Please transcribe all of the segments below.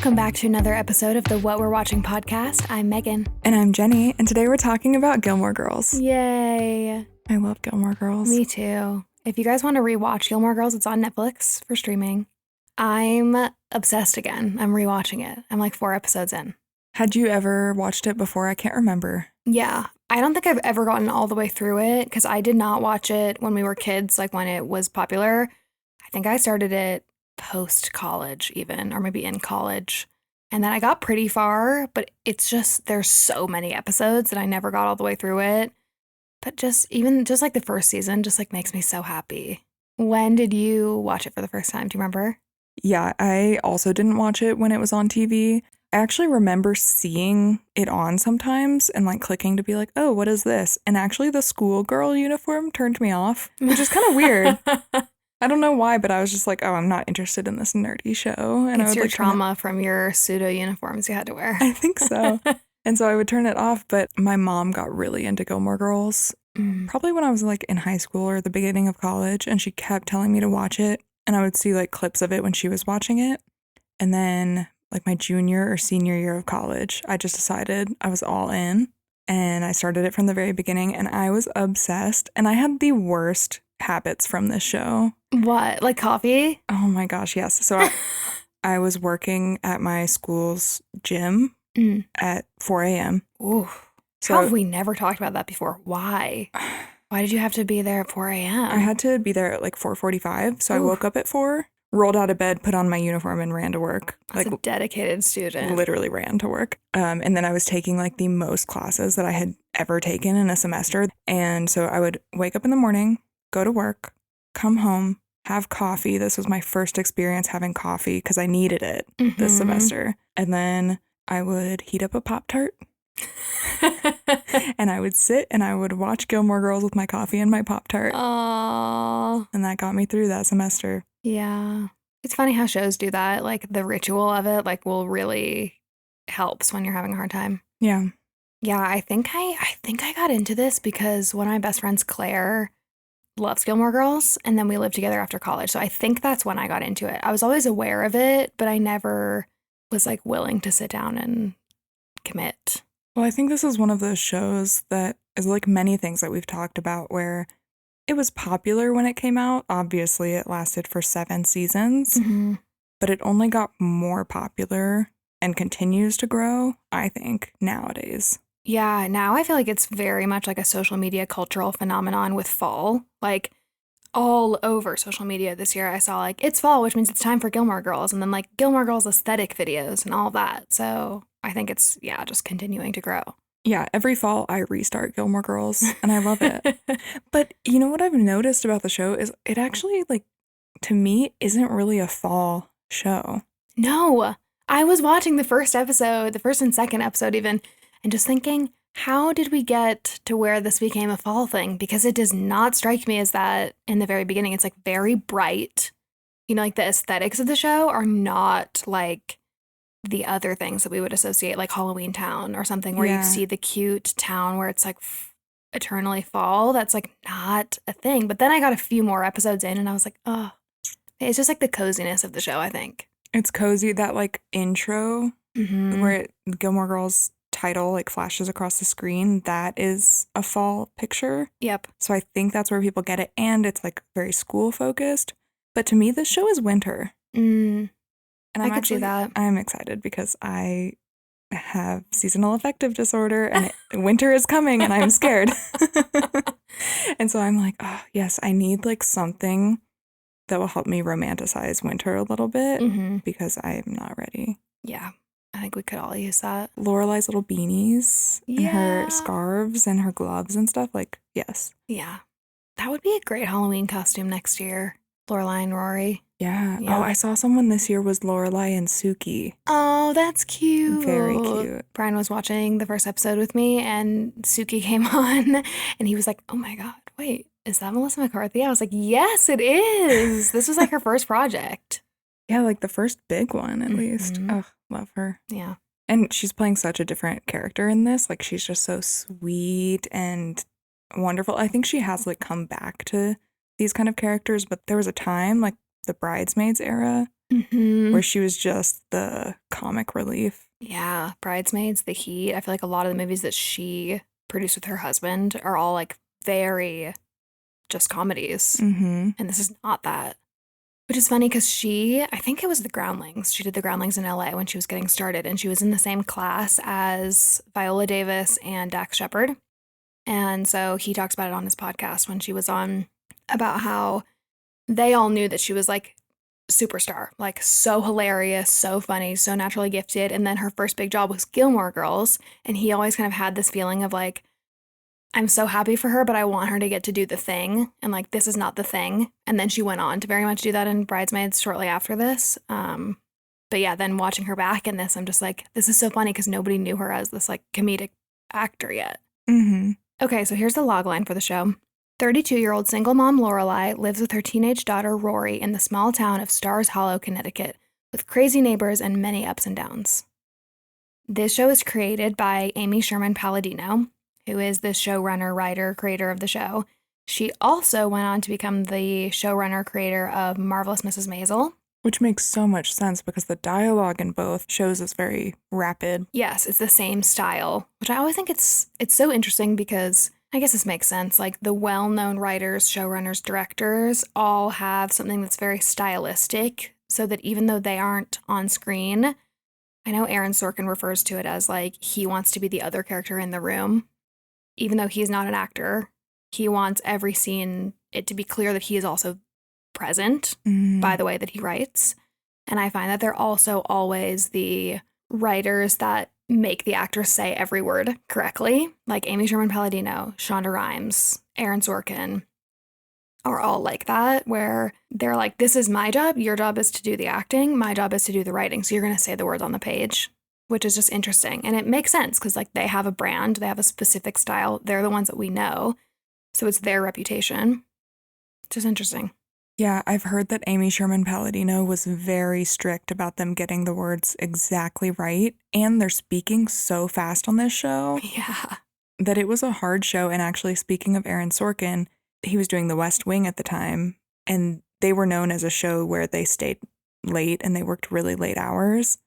Welcome back to another episode of the What We're Watching podcast. I'm Megan. And I'm Jeni, and today we're talking about Gilmore Girls. Yay. I love Gilmore Girls. Me too. If you guys want to rewatch Gilmore Girls, it's on Netflix for streaming. I'm obsessed again. I'm rewatching it. I'm like 4 episodes in. Had you ever watched it before? I can't remember. Yeah. I don't think I've ever gotten all the way through it because I did not watch it when we were kids, like when it was popular. I think I started it post-college even, or maybe in college. And then I got pretty far, but it's just, there's so many episodes that I never got all the way through it. But just like the first season just like makes me so happy. When did you watch it for the first time? Do you remember? Yeah, I also didn't watch it when it was on TV. I actually remember seeing it on sometimes and like clicking to be like, oh, what is this? And actually the schoolgirl uniform turned me off, which is kind of weird. I don't know why, but I was just like, oh, I'm not interested in this nerdy show. And It's I would your like trauma from your pseudo uniforms you had to wear. I think so. And so I would turn it off, but my mom got really into Gilmore Girls, probably when I was like in high school or the beginning of college, and she kept telling me to watch it, and I would see like clips of it when she was watching it. And then like my junior or senior year of college, I just decided I was all in, and I started it from the very beginning, and I was obsessed, and I had the worst habits from this show. What? Like coffee? Oh my gosh, yes. So I was working at my school's gym at 4 a.m. Ooh. So How have we never talked about that before? Why? Why did you have to be there at 4 a.m.? I had to be there at like 4:45. So Ooh. I woke up at 4, rolled out of bed, put on my uniform, and ran to work. That's a dedicated student. Literally ran to work. And then I was taking like the most classes that I had ever taken in a semester. And so I would wake up in the morning, go to work, come home, have coffee. This was my first experience having coffee because I needed it this semester. And then I would heat up a Pop-Tart. And I would sit and I would watch Gilmore Girls with my coffee and my Pop-Tart. Aww. And that got me through that semester. Yeah. It's funny how shows do that. Like the ritual of it like will really helps when you're having a hard time. Yeah. Yeah, I think I got into this because one of my best friends, Claire, loves Gilmore Girls, and then we lived together after college. So I think that's when I got into it. I was always aware of it, but I never was like willing to sit down and commit. Well, I think this is one of those shows that is like many things that we've talked about where it was popular when it came out. Obviously, it lasted for 7 seasons, but it only got more popular and continues to grow, I think, nowadays. Yeah, now I feel like it's very much like a social media cultural phenomenon with fall. Like all over social media this year, I saw like it's fall, which means it's time for Gilmore Girls, and then like Gilmore Girls aesthetic videos and all that. So I think it's, just continuing to grow. Yeah, every fall I restart Gilmore Girls, and I love it. But you know what I've noticed about the show is it actually, like, to me, isn't really a fall show. No, I was watching the first and second episode even, and just thinking, how did we get to where this became a fall thing? Because it does not strike me as that in the very beginning. It's like very bright. You know, like the aesthetics of the show are not like the other things that we would associate, like Halloween Town or something where you see the cute town where it's like eternally fall. That's like not a thing. But then I got a few more episodes in and I was like, oh, it's just like the coziness of the show, I think. It's cozy. That like intro where Gilmore Girls title like flashes across the screen, that is a fall picture. Yep. So I think that's where people get it. And it's like very school focused. But to me, this show is winter. And I could see that. I'm excited because I have seasonal affective disorder and winter is coming and I'm scared. And so I'm like, oh, yes, I need like something that will help me romanticize winter a little bit because I am not ready. Yeah, I think we could all use that. Lorelai's little beanies and her scarves and her gloves and stuff, like, yes. Yeah, that would be a great Halloween costume next year. Lorelai and Rory. Yeah. Oh, I saw someone this year was Lorelai and Suki. Oh, that's cute. Very cute. Brian was watching the first episode with me and Suki came on and he was like, oh my God, wait, is that Melissa McCarthy? I was like, yes, it is. This was like her first project. Yeah, like the first big one at least. Oh, love her. Yeah. And she's playing such a different character in this. Like she's just so sweet and wonderful. I think she has like come back to these kind of characters, but there was a time like the Bridesmaids era where she was just the comic relief. Yeah, Bridesmaids, The Heat. I feel like a lot of the movies that she produced with her husband are all like very just comedies. Mm-hmm. And this is not that. Which is funny because I think it was The Groundlings. She did The Groundlings in LA when she was getting started, and she was in the same class as Viola Davis and Dax Shepard. And so he talks about it on his podcast when she was on, about how they all knew that she was like superstar, like so hilarious, so funny, so naturally gifted. And then her first big job was Gilmore Girls. And he always kind of had this feeling of like, I'm so happy for her, but I want her to get to do the thing. And like, this is not the thing. And then she went on to very much do that in Bridesmaids shortly after this. But yeah, then watching her back in this, I'm just like, this is so funny because nobody knew her as this like comedic actor yet. Mm-hmm. Okay, so here's the logline for the show. 32-year-old single mom Lorelai lives with her teenage daughter Rory in the small town of Stars Hollow, Connecticut, with crazy neighbors and many ups and downs. This show is created by Amy Sherman Palladino, who is the showrunner, writer, creator of the show. She also went on to become the showrunner, creator of Marvelous Mrs. Maisel. Which makes so much sense because the dialogue in both shows is very rapid. Yes, it's the same style, which I always think it's so interesting because I guess this makes sense. Like the well-known writers, showrunners, directors all have something that's very stylistic so that even though they aren't on screen, I know Aaron Sorkin refers to it as like he wants to be the other character in the room. Even though he's not an actor, he wants every scene it to be clear that he is also present by the way that he writes. And I find that they're also always the writers that make the actors say every word correctly. Like Amy Sherman Palladino, Shonda Rhimes, Aaron Sorkin are all like that, where they're like, this is my job, your job is to do the acting, my job is to do the writing. So you're going to say the words on the page, which is just interesting. And it makes sense because like they have a brand, they have a specific style. They're the ones that we know. So it's their reputation. It's just interesting. Yeah, I've heard that Amy Sherman Palladino was very strict about them getting the words exactly right, and they're speaking so fast on this show. Yeah. That it was a hard show. And actually, speaking of Aaron Sorkin, he was doing The West Wing at the time, and they were known as a show where they stayed late and they worked really late hours.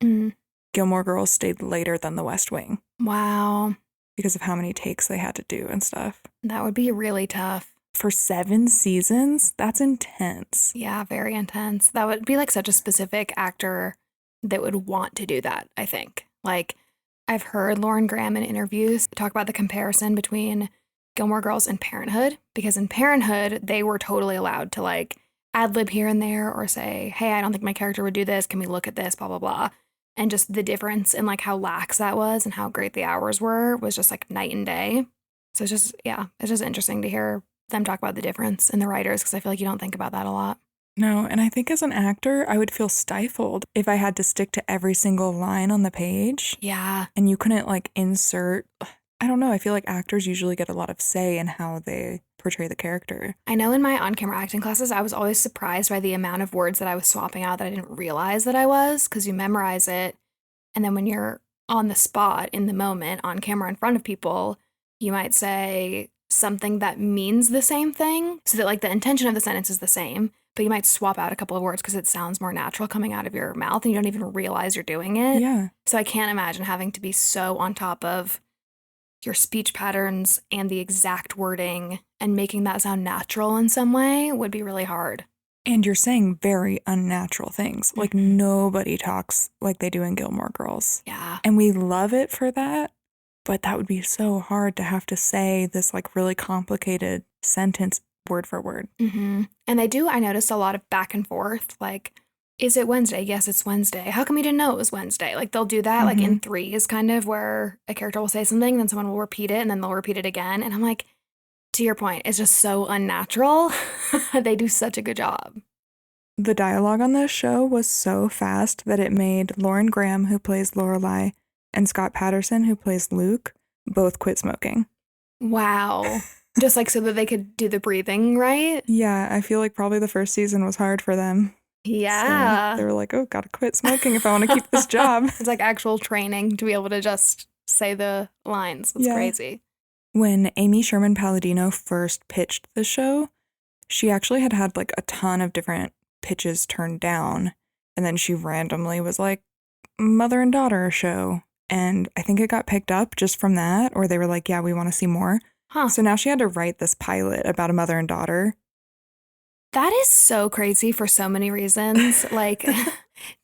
Gilmore Girls stayed later than The West Wing. Wow. Because of how many takes they had to do and stuff. That would be really tough. For 7 seasons? That's intense. Yeah, very intense. That would be like such a specific actor that would want to do that, I think. Like, I've heard Lauren Graham in interviews talk about the comparison between Gilmore Girls and Parenthood, because in Parenthood, they were totally allowed to like ad-lib here and there or say, hey, I don't think my character would do this. Can we look at this? Blah, blah, blah. And just the difference in like how lax that was and how great the hours were was just like night and day. So it's just, yeah, it's just interesting to hear them talk about the difference in the writers because I feel like you don't think about that a lot. No, and I think as an actor, I would feel stifled if I had to stick to every single line on the page. Yeah. And you couldn't like insert, I don't know, I feel like actors usually get a lot of say in how they portray the character. I know in my on-camera acting classes, I was always surprised by the amount of words that I was swapping out that I didn't realize that I was, because you memorize it. And then when you're on the spot in the moment on camera in front of people, you might say something that means the same thing so that like the intention of the sentence is the same, but you might swap out a couple of words because it sounds more natural coming out of your mouth and you don't even realize you're doing it. Yeah. So I can't imagine having to be so on top of your speech patterns and the exact wording and making that sound natural in some way would be really hard. And you're saying very unnatural things. Like nobody talks like they do in Gilmore Girls. Yeah. And we love it for that. But that would be so hard to have to say this like really complicated sentence word for word. And they do, I noticed a lot of back and forth. Like, is it Wednesday? Yes, it's Wednesday. How come you didn't know it was Wednesday? Like they'll do that like in threes kind of where a character will say something, then someone will repeat it and then they'll repeat it again. And I'm like, to your point, it's just so unnatural. They do such a good job. The dialogue on this show was so fast that it made Lauren Graham, who plays Lorelai, and Scott Patterson, who plays Luke, both quit smoking. Wow. Just like so that they could do the breathing, right? Yeah, I feel like probably the first season was hard for them. Yeah. So they were like, oh, gotta quit smoking if I want to keep this job. It's like actual training to be able to just say the lines. It's crazy. When Amy Sherman Palladino first pitched the show, she actually had like a ton of different pitches turned down. And then she randomly was like, mother and daughter show. And I think it got picked up just from that, or they were like, yeah, we want to see more. Huh. So now she had to write this pilot about a mother and daughter. That is so crazy for so many reasons. Like,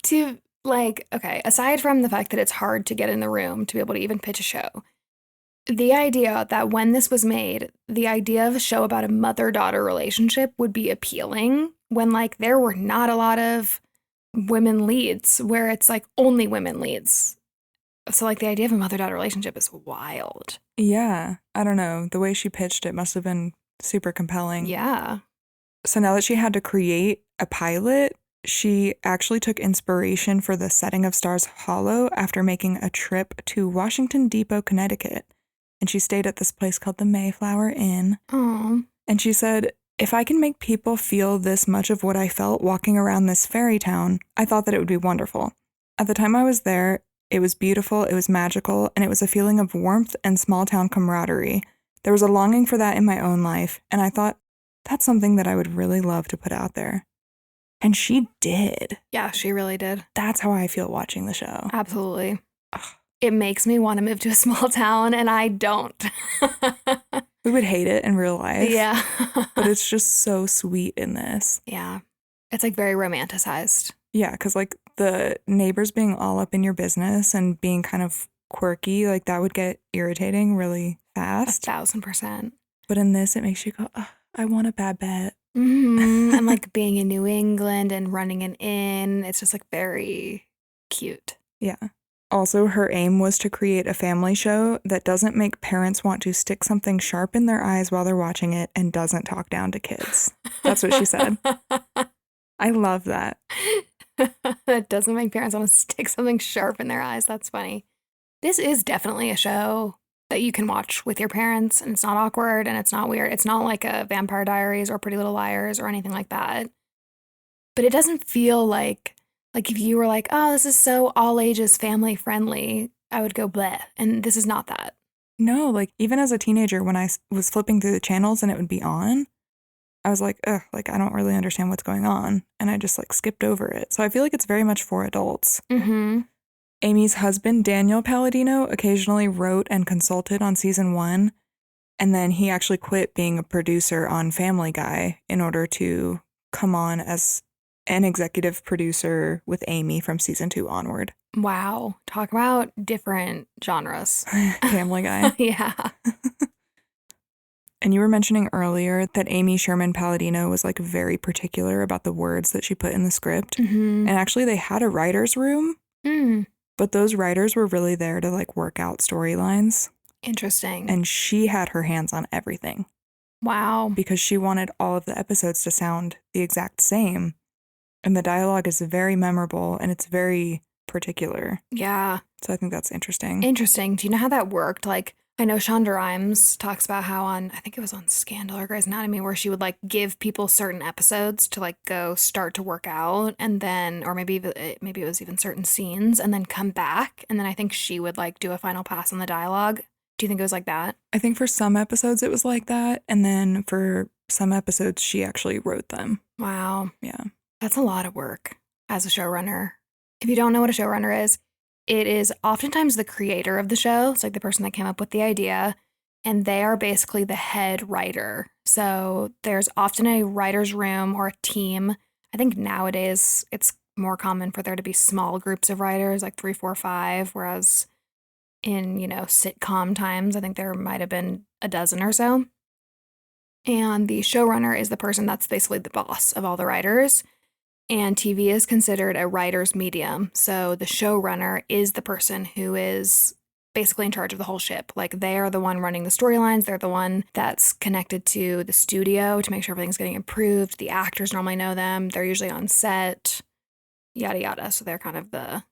okay, aside from the fact that it's hard to get in the room to be able to even pitch a show, the idea that when this was made, the idea of a show about a mother-daughter relationship would be appealing when, like, there were not a lot of women leads where it's, like, only women leads. So, like, the idea of a mother-daughter relationship is wild. Yeah, I don't know. The way she pitched it must have been super compelling. Yeah. So now that she had to create a pilot, she actually took inspiration for the setting of Stars Hollow after making a trip to Washington Depot, Connecticut. And she stayed at this place called the Mayflower Inn. Oh. And she said, if I can make people feel this much of what I felt walking around this fairy town, I thought that it would be wonderful. At the time I was there, it was beautiful, it was magical, and it was a feeling of warmth and small town camaraderie. There was a longing for that in my own life, and I thought, that's something that I would really love to put out there. And she did. Yeah, she really did. That's how I feel watching the show. Absolutely. Ugh. It makes me want to move to a small town, and I don't. We would hate it in real life. Yeah. But it's just so sweet in this. Yeah. It's like very romanticized. Yeah, because like the neighbors being all up in your business and being kind of quirky, like that would get irritating really fast. 1,000%. But in this, it makes you go, oh, I want a Babette. Mm-hmm. And like being in New England and running an inn, it's just like very cute. Yeah. Also, her aim was to create a family show that doesn't make parents want to stick something sharp in their eyes while they're watching it and doesn't talk down to kids. That's what she said. I love that. It doesn't make parents want to stick something sharp in their eyes. That's funny. This is definitely a show that you can watch with your parents, and it's not awkward and it's not weird. It's not like a Vampire Diaries or Pretty Little Liars or anything like that. But it doesn't feel like if you were like, oh, this is so all ages family friendly, I would go bleh. And this is not that. No, like even as a teenager, when I was flipping through the channels and it would be on, I was like, ugh, like I don't really understand what's going on. And I just like skipped over it. So I feel like it's very much for adults. Mm-hmm. Amy's husband, Daniel Palladino, occasionally wrote and consulted on season 1. And then he actually quit being a producer on Family Guy in order to come on as an executive producer with Amy from season 2 onward. Wow. Talk about different genres. Family Guy. Yeah. And you were mentioning earlier that Amy Sherman Palladino was like very particular about the words that she put in the script. Mm-hmm. And actually they had a writer's room, but those writers were really there to like work out storylines. Interesting. And she had her hands on everything. Wow. Because she wanted all of the episodes to sound the exact same. And the dialogue is very memorable and it's very particular. Yeah. So I think that's interesting. Interesting. Do you know how that worked? Like, I know Shonda Rhimes talks about how I think it was on Scandal or Grey's Anatomy, where she would like give people certain episodes to like go start to work out, and then, or maybe it was even certain scenes, and then come back, and then I think she would like do a final pass on the dialogue. Do you think it was like that? I think for some episodes it was like that, and then for some episodes she actually wrote them. Wow. Yeah. That's a lot of work as a showrunner. If you don't know what a showrunner is, it is oftentimes the creator of the show. It's like the person that came up with the idea, and they are basically the head writer. So there's often a writer's room or a team. I think nowadays it's more common for there to be small groups of writers, like 3, 4, 5, whereas in, sitcom times, I think there might have been a dozen or so. And the showrunner is the person that's basically the boss of all the writers. And TV is considered a writer's medium. So the showrunner is the person who is basically in charge of the whole ship. Like, they are the one running the storylines. They're the one that's connected to the studio to make sure everything's getting improved. The actors normally know them. They're usually on set, yada, yada. So they're kind of the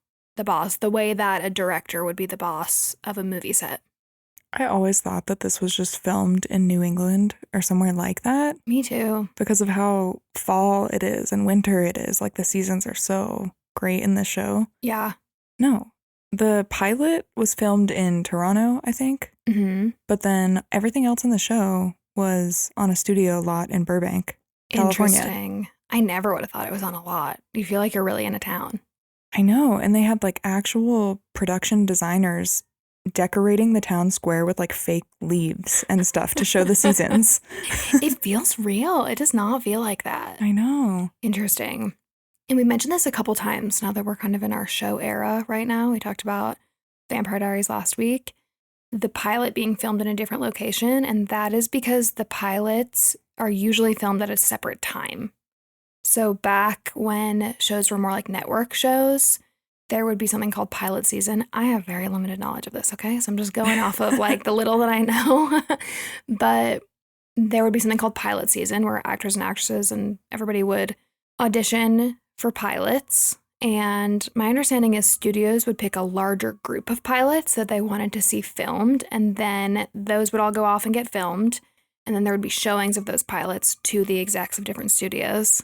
boss, the way that a director would be the boss of a movie set. I always thought that this was just filmed in New England or somewhere like that. Me too. Because of how fall it is and winter it is. Like, the seasons are so great in this show. Yeah. No. The pilot was filmed in Toronto, I think. Mm-hmm. But then everything else in the show was on a studio lot in Burbank, California. Interesting. I never would have thought it was on a lot. You feel like you're really in a town. I know. And they had like actual production designers decorating the town square with like fake leaves and stuff to show the seasons. It feels real. It does not feel like that. I know. Interesting. And we mentioned this a couple times now that we're kind of in our show era right now. We talked about Vampire Diaries last week, the pilot being filmed in a different location, and that is because the pilots are usually filmed at a separate time. So back when shows were more like network shows, there would be something called pilot season. I have very limited knowledge of this, okay? So I'm just going off of like the little that I know. But there would be something called pilot season where actors and actresses and everybody would audition for pilots. And my understanding is studios would pick a larger group of pilots that they wanted to see filmed, and then those would all go off and get filmed. And then there would be showings of those pilots to the execs of different studios.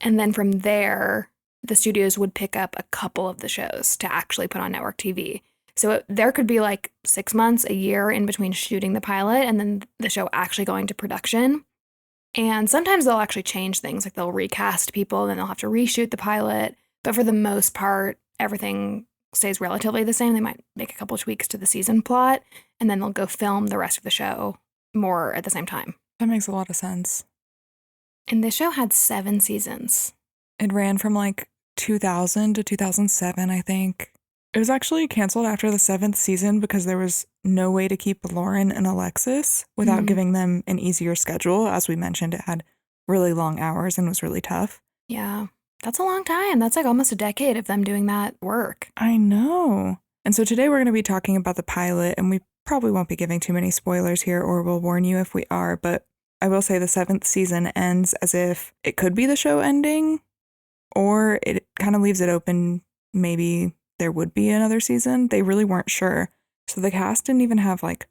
And then from there, the studios would pick up a couple of the shows to actually put on network TV. So there could be like 6 months, a year in between shooting the pilot and then the show actually going to production. And sometimes they'll actually change things, like they'll recast people, then they'll have to reshoot the pilot. But for the most part, everything stays relatively the same. They might make a couple tweaks to the season plot, and then they'll go film the rest of the show more at the same time. That makes a lot of sense. And this show had 7 seasons. It ran from like 2000 to 2007, I think. It was actually canceled after the 7th season because there was no way to keep Lauren and Alexis without giving them an easier schedule. As we mentioned, it had really long hours and was really tough. Yeah, that's a long time. That's like almost a decade of them doing that work. I know. And so today we're going to be talking about the pilot, and we probably won't be giving too many spoilers here, or we'll warn you if we are, but I will say the 7th season ends as if it could be the show ending, or it kind of leaves it open. Maybe there would be another season. They really weren't sure. So the cast didn't even have like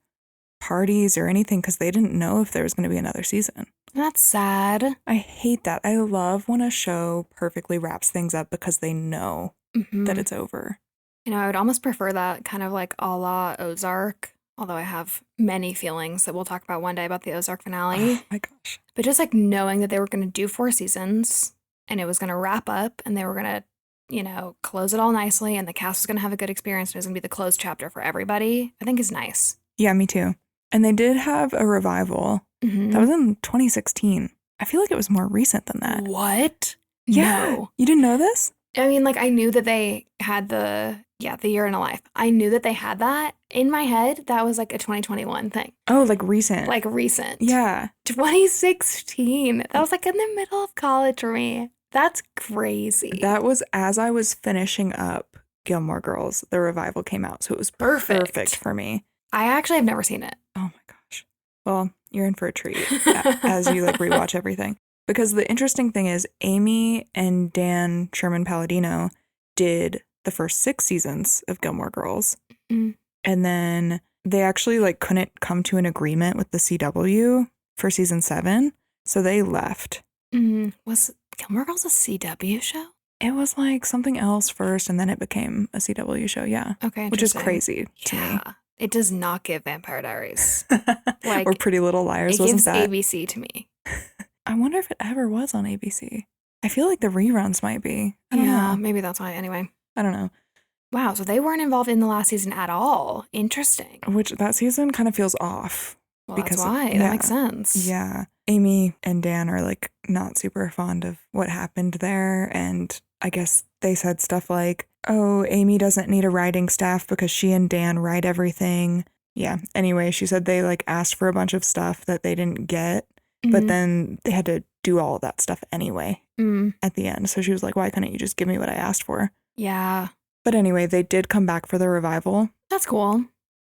parties or anything because they didn't know if there was going to be another season. That's sad. I hate that. I love when a show perfectly wraps things up because they know that it's over. You know, I would almost prefer that kind of like a la Ozark, although I have many feelings that we'll talk about one day about the Ozark finale. Oh my gosh. But just like knowing that they were going to do 4 seasons and it was going to wrap up and they were going to, you know, close it all nicely and the cast was going to have a good experience and it was going to be the closed chapter for everybody, I think is nice. Yeah, me too. And they did have a revival. That was in 2016. I feel like it was more recent than that. What? Yeah. No. You didn't know this? I mean, like, I knew that they had the year in a life. I knew that they had that. In my head, that was like a 2021 thing. Oh, like recent. Like recent. Yeah. 2016. That was like in the middle of college for me. That's crazy. That was as I was finishing up Gilmore Girls, the revival came out. So it was perfect for me. I actually have never seen it. Oh my gosh. Well, you're in for a treat as you like rewatch everything. Because the interesting thing is Amy and Dan Sherman Palladino did the first 6 seasons of Gilmore Girls. And then they actually like couldn't come to an agreement with the CW for season 7. So they left. Was Gilmore Girls a CW show? It was like something else first and then it became a CW show. Yeah. Okay. Which is crazy to me. It does not give Vampire Diaries. Like, or Pretty Little Liars, wasn't that? It gives ABC to me. I wonder if it ever was on ABC. I feel like the reruns might be. I don't know. Maybe that's why. Anyway. I don't know. Wow, so they weren't involved in the last season at all. Interesting. Which that season kind of feels off. Well, because that's why. That makes sense. Yeah. Amy and Dan are like not super fond of what happened there. And I guess they said stuff like, oh, Amy doesn't need a writing staff because she and Dan write everything. Yeah. Anyway, she said they like asked for a bunch of stuff that they didn't get. But then they had to do all of that stuff anyway at the end. So she was like, why couldn't you just give me what I asked for? Yeah. But anyway, they did come back for the revival. That's cool.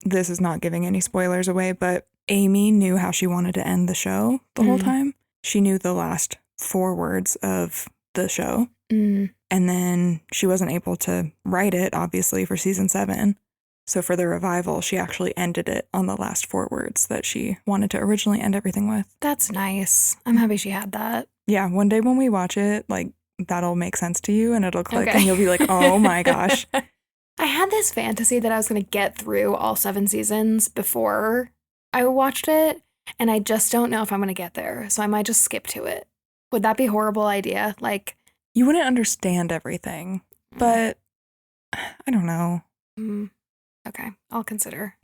This is not giving any spoilers away, but Amy knew how she wanted to end the show the whole time. She knew the last 4 words of the show. And then she wasn't able to write it, obviously, for season 7. So for the revival, she actually ended it on the last 4 words that she wanted to originally end everything with. That's nice. I'm happy she had that. Yeah, one day when we watch it, like, that'll make sense to you and it'll click and you'll be like, oh my gosh. I had this fantasy that I was going to get through all 7 seasons before I watched it, and I just don't know if I'm going to get there. So I might just skip to it Would that be a horrible idea? Like, You wouldn't understand everything, but I don't know. Okay, I'll consider.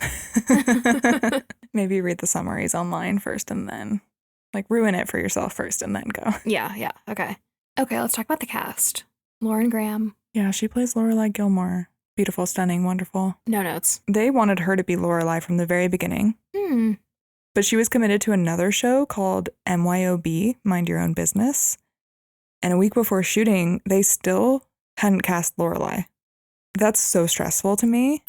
Maybe read the summaries online first and then, like, ruin it for yourself first and then go. Yeah, okay. Okay, let's talk about the cast. Lauren Graham. Yeah, she plays Lorelai Gilmore. Beautiful, stunning, wonderful. No notes. They wanted her to be Lorelai from the very beginning. But she was committed to another show called MYOB, Mind Your Own Business. And a week before shooting, they still hadn't cast Lorelai. That's so stressful to me.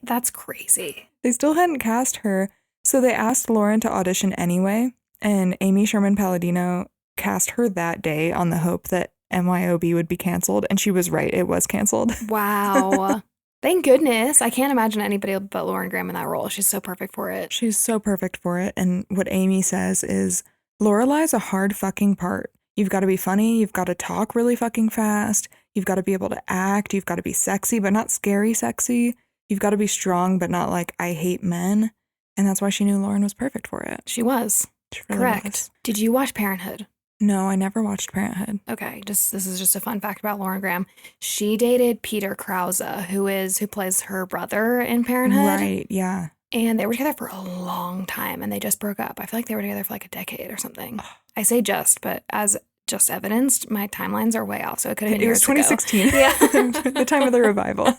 That's crazy. They still hadn't cast her, so they asked Lauren to audition anyway, and Amy Sherman Palladino cast her that day on the hope that MYOB would be canceled, and she was right, it was canceled. Wow. Thank goodness. I can't imagine anybody but Lauren Graham in that role. She's so perfect for it. She's so perfect for it, and what Amy says is, Lorelai's a hard fucking part. You've got to be funny, you've got to talk really fucking fast, you've got to be able to act, you've got to be sexy, but not scary sexy. You've got to be strong, but not like, I hate men. And that's why she knew Lauren was perfect for it. She was. She really Correct. was. Did you watch Parenthood? No, I never watched Parenthood. Okay, this is just a fun fact about Lauren Graham. She dated Peter Krause, who plays her brother in Parenthood. Right, yeah. And they were together for a long time, and they just broke up. I feel like they were together for like a decade or something. I say just, but as just evidenced, my timelines are way off, so it could have been years ago. It was 2016. Yeah. The time of the revival.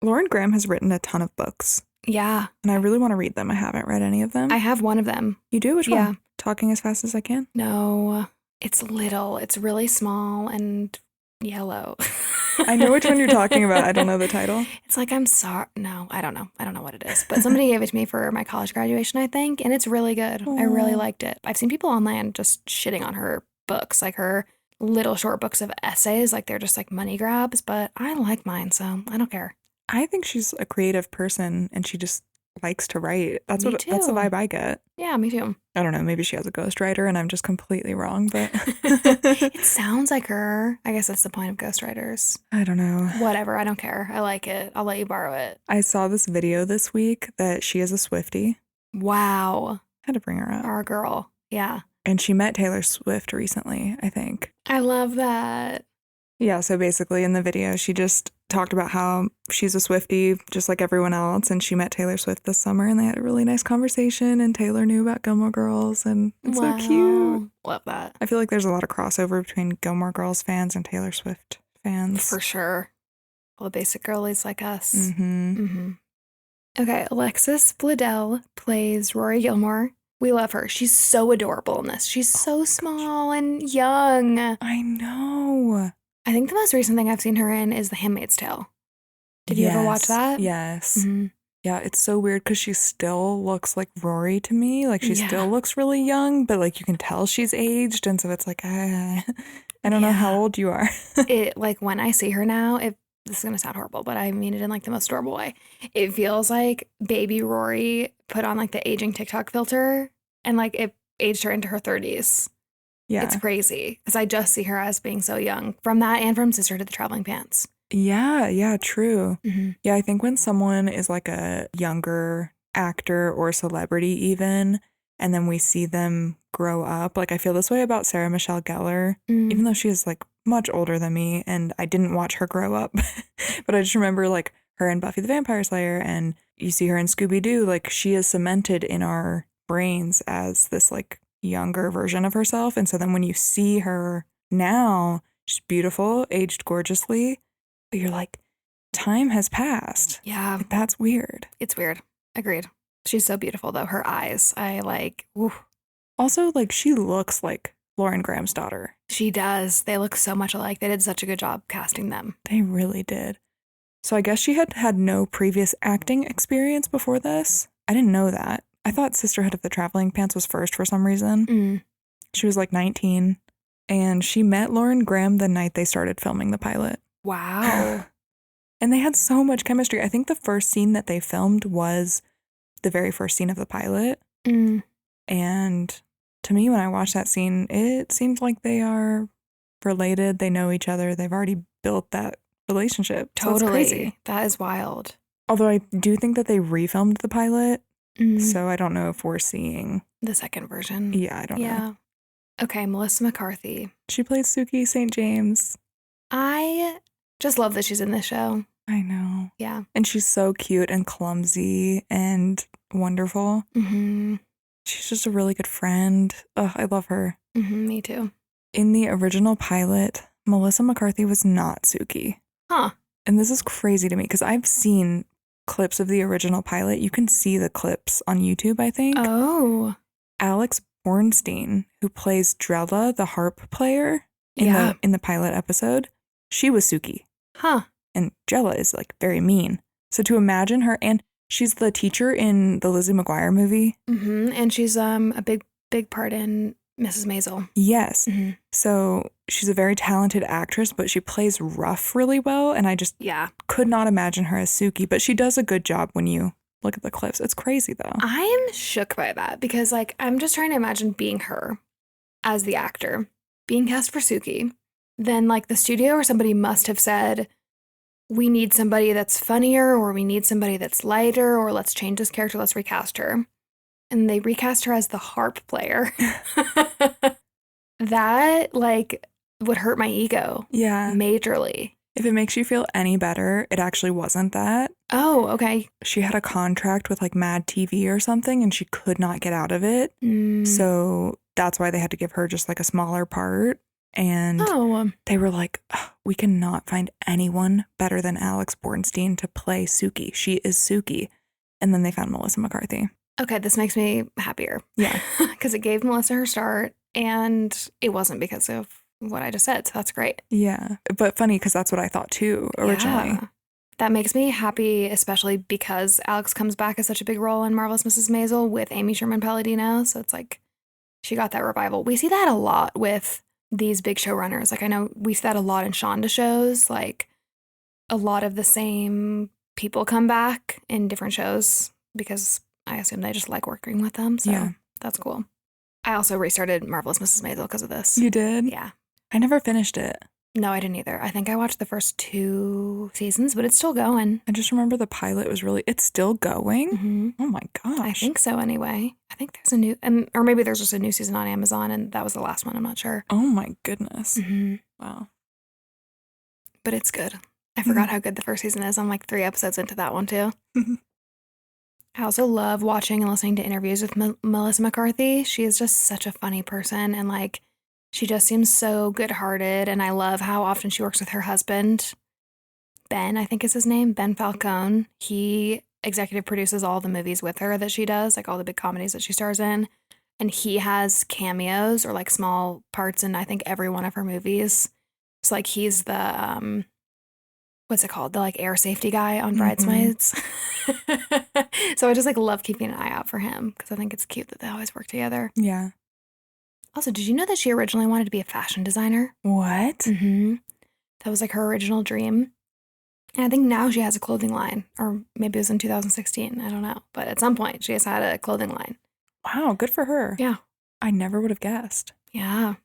Lauren Graham has written a ton of books. Yeah. And I really want to read them. I haven't read any of them. I have one of them. You do? Which Yeah. one? Talking as Fast as I Can? No, it's little. It's really small and yellow. I know which one you're talking about. I don't know the title. It's like, I'm sorry. No, I don't know. I don't know what it is. But somebody gave it to me for my college graduation, I think. And it's really good. Aww. I really liked it. I've seen people online just shitting on her books, like her little short books of essays. Like they're just like money grabs. But I like mine, so I don't care. I think she's a creative person and she just likes to write. That's Me that's the too. vibe I get. Yeah, me too. I don't know. Maybe she has a ghostwriter and I'm just completely wrong, but It sounds like her. I guess that's the point of ghostwriters. I don't know. Whatever. I don't care. I like it. I'll let you borrow it. I saw this video this week that she is a Swiftie. Wow. Had to bring her up. Our girl. Yeah. And she met Taylor Swift recently, I think. I love that. Yeah, so basically in the video, she just talked about how she's a Swiftie just like everyone else, and she met Taylor Swift this summer, and they had a really nice conversation, and Taylor knew about Gilmore Girls, and it's so cute. Love that. I feel like there's a lot of crossover between Gilmore Girls fans and Taylor Swift fans. For sure. All the basic girlies like us. Mm-hmm. Okay, Alexis Bledel plays Rory Gilmore. We love her. She's so adorable in this. She's so small and young. I know. I think the most recent thing I've seen her in is The Handmaid's Tale. Did you ever watch that? Yes. Mm-hmm. Yeah, it's so weird because she still looks like Rory to me. Like, she still looks really young, but, like, you can tell she's aged. And so it's like, I don't know how old you are. Like, when I see her now, this is going to sound horrible, but I mean it in, like, the most adorable way. It feels like baby Rory put on, like, the aging TikTok filter and, like, it aged her into her 30s. Yeah. It's crazy because I just see her as being so young from that and from Sister to the Traveling Pants. Yeah, true. Mm-hmm. Yeah, I think when someone is like a younger actor or celebrity even, and then we see them grow up, like I feel this way about Sarah Michelle Gellar, even though she is like much older than me and I didn't watch her grow up. But I just remember like her in Buffy the Vampire Slayer, and you see her in Scooby-Doo, like she is cemented in our brains as this like younger version of herself. And so then when you see her now, she's beautiful, aged gorgeously, but you're like, time has passed. Yeah. Like, that's weird. It's weird. Agreed. She's so beautiful though. Her eyes, I like, woo. Also, like, she looks like Lauren Graham's daughter. She does. They look so much alike. They did such a good job casting them. They really did. So I guess she had had no previous acting experience before this. I didn't know that. I thought Sisterhood of the Traveling Pants was first for some reason. She was like 19, and she met Lauren Graham the night they started filming the pilot. Wow. And they had so much chemistry. I think the first scene that they filmed was the very first scene of the pilot. And to me, when I watched that scene, it seems like they are related. They know each other. They've already built that relationship. Totally. So that's crazy. That is wild. Although I do think that they refilmed the pilot. So I don't know if we're seeing the second version. Yeah, I don't know. Okay, Melissa McCarthy. She plays Suki St. James. I just love that she's in this show. I know. Yeah. And she's so cute and clumsy and wonderful. Mm-hmm. She's just a really good friend. Oh, I love her. Mm-hmm, me too. In the original pilot, Melissa McCarthy was not Suki. Huh. And this is crazy to me because I've seen clips of the original pilot. You can see the clips on YouTube, I think. Oh. Alex Bornstein, who plays Drella, the harp player in the pilot episode, she was Suki. Huh. And Drella is like very mean. So to imagine her, and she's the teacher in the Lizzie McGuire movie. Mm-hmm. And she's a big part in Mrs. Maisel. Yes. Mm-hmm. So she's a very talented actress, but she plays rough really well. And I just could not imagine her as Suki, but she does a good job when you look at the clips. It's crazy though. I am shook by that because like I'm just trying to imagine being her as the actor, being cast for Suki. Then like the studio or somebody must have said, we need somebody that's funnier or we need somebody that's lighter or let's change this character, let's recast her. And they recast her as the harp player. That like would hurt my ego. Yeah. Majorly. If it makes you feel any better, it actually wasn't that. Oh, okay. She had a contract with like Mad TV or something and she could not get out of it. So that's why they had to give her just like a smaller part. And they were like, we cannot find anyone better than Alex Bornstein to play Suki. She is Suki. And then they found Melissa McCarthy. Okay, this makes me happier. Yeah. Because it gave Melissa her start and it wasn't because of what I just said. So that's great. Yeah. But funny because that's what I thought too originally. Yeah. That makes me happy, especially because Alex comes back as such a big role in Marvelous Mrs. Maisel with Amy Sherman-Palladino. So it's like she got that revival. We see that a lot with these big showrunners. Like I know we see that a lot in Shonda shows. Like a lot of the same people come back in different shows because I assume they just like working with them. So that's cool. I also restarted Marvelous Mrs. Maisel because of this. You did? Yeah. I never finished it. No, I didn't either. I think I watched the first 2 seasons, but it's still going. I just remember the pilot was it's still going? Mm-hmm. Oh my gosh. I think so anyway. I think there's a new, or maybe there's just a new season on Amazon and that was the last one. I'm not sure. Oh my goodness. Mm-hmm. Wow. But it's good. I forgot how good the first season is. I'm like 3 episodes into that one too. I also love watching and listening to interviews with Melissa McCarthy. She is just such a funny person and like she just seems so good-hearted and I love how often she works with her husband. Ben, I think is his name, Ben Falcone. He executive produces all the movies with her that she does, like all the big comedies that she stars in. And he has cameos or like small parts in I think every one of her movies. So like he's the what's it called? The like air safety guy on Bridesmaids. So I just like love keeping an eye out for him because I think it's cute that they always work together. Yeah. Also, did you know that she originally wanted to be a fashion designer? What? Mm-hmm. That was like her original dream. And I think now she has a clothing line, or maybe it was in 2016. I don't know. But at some point, she has had a clothing line. Wow, good for her. Yeah. I never would have guessed. Yeah.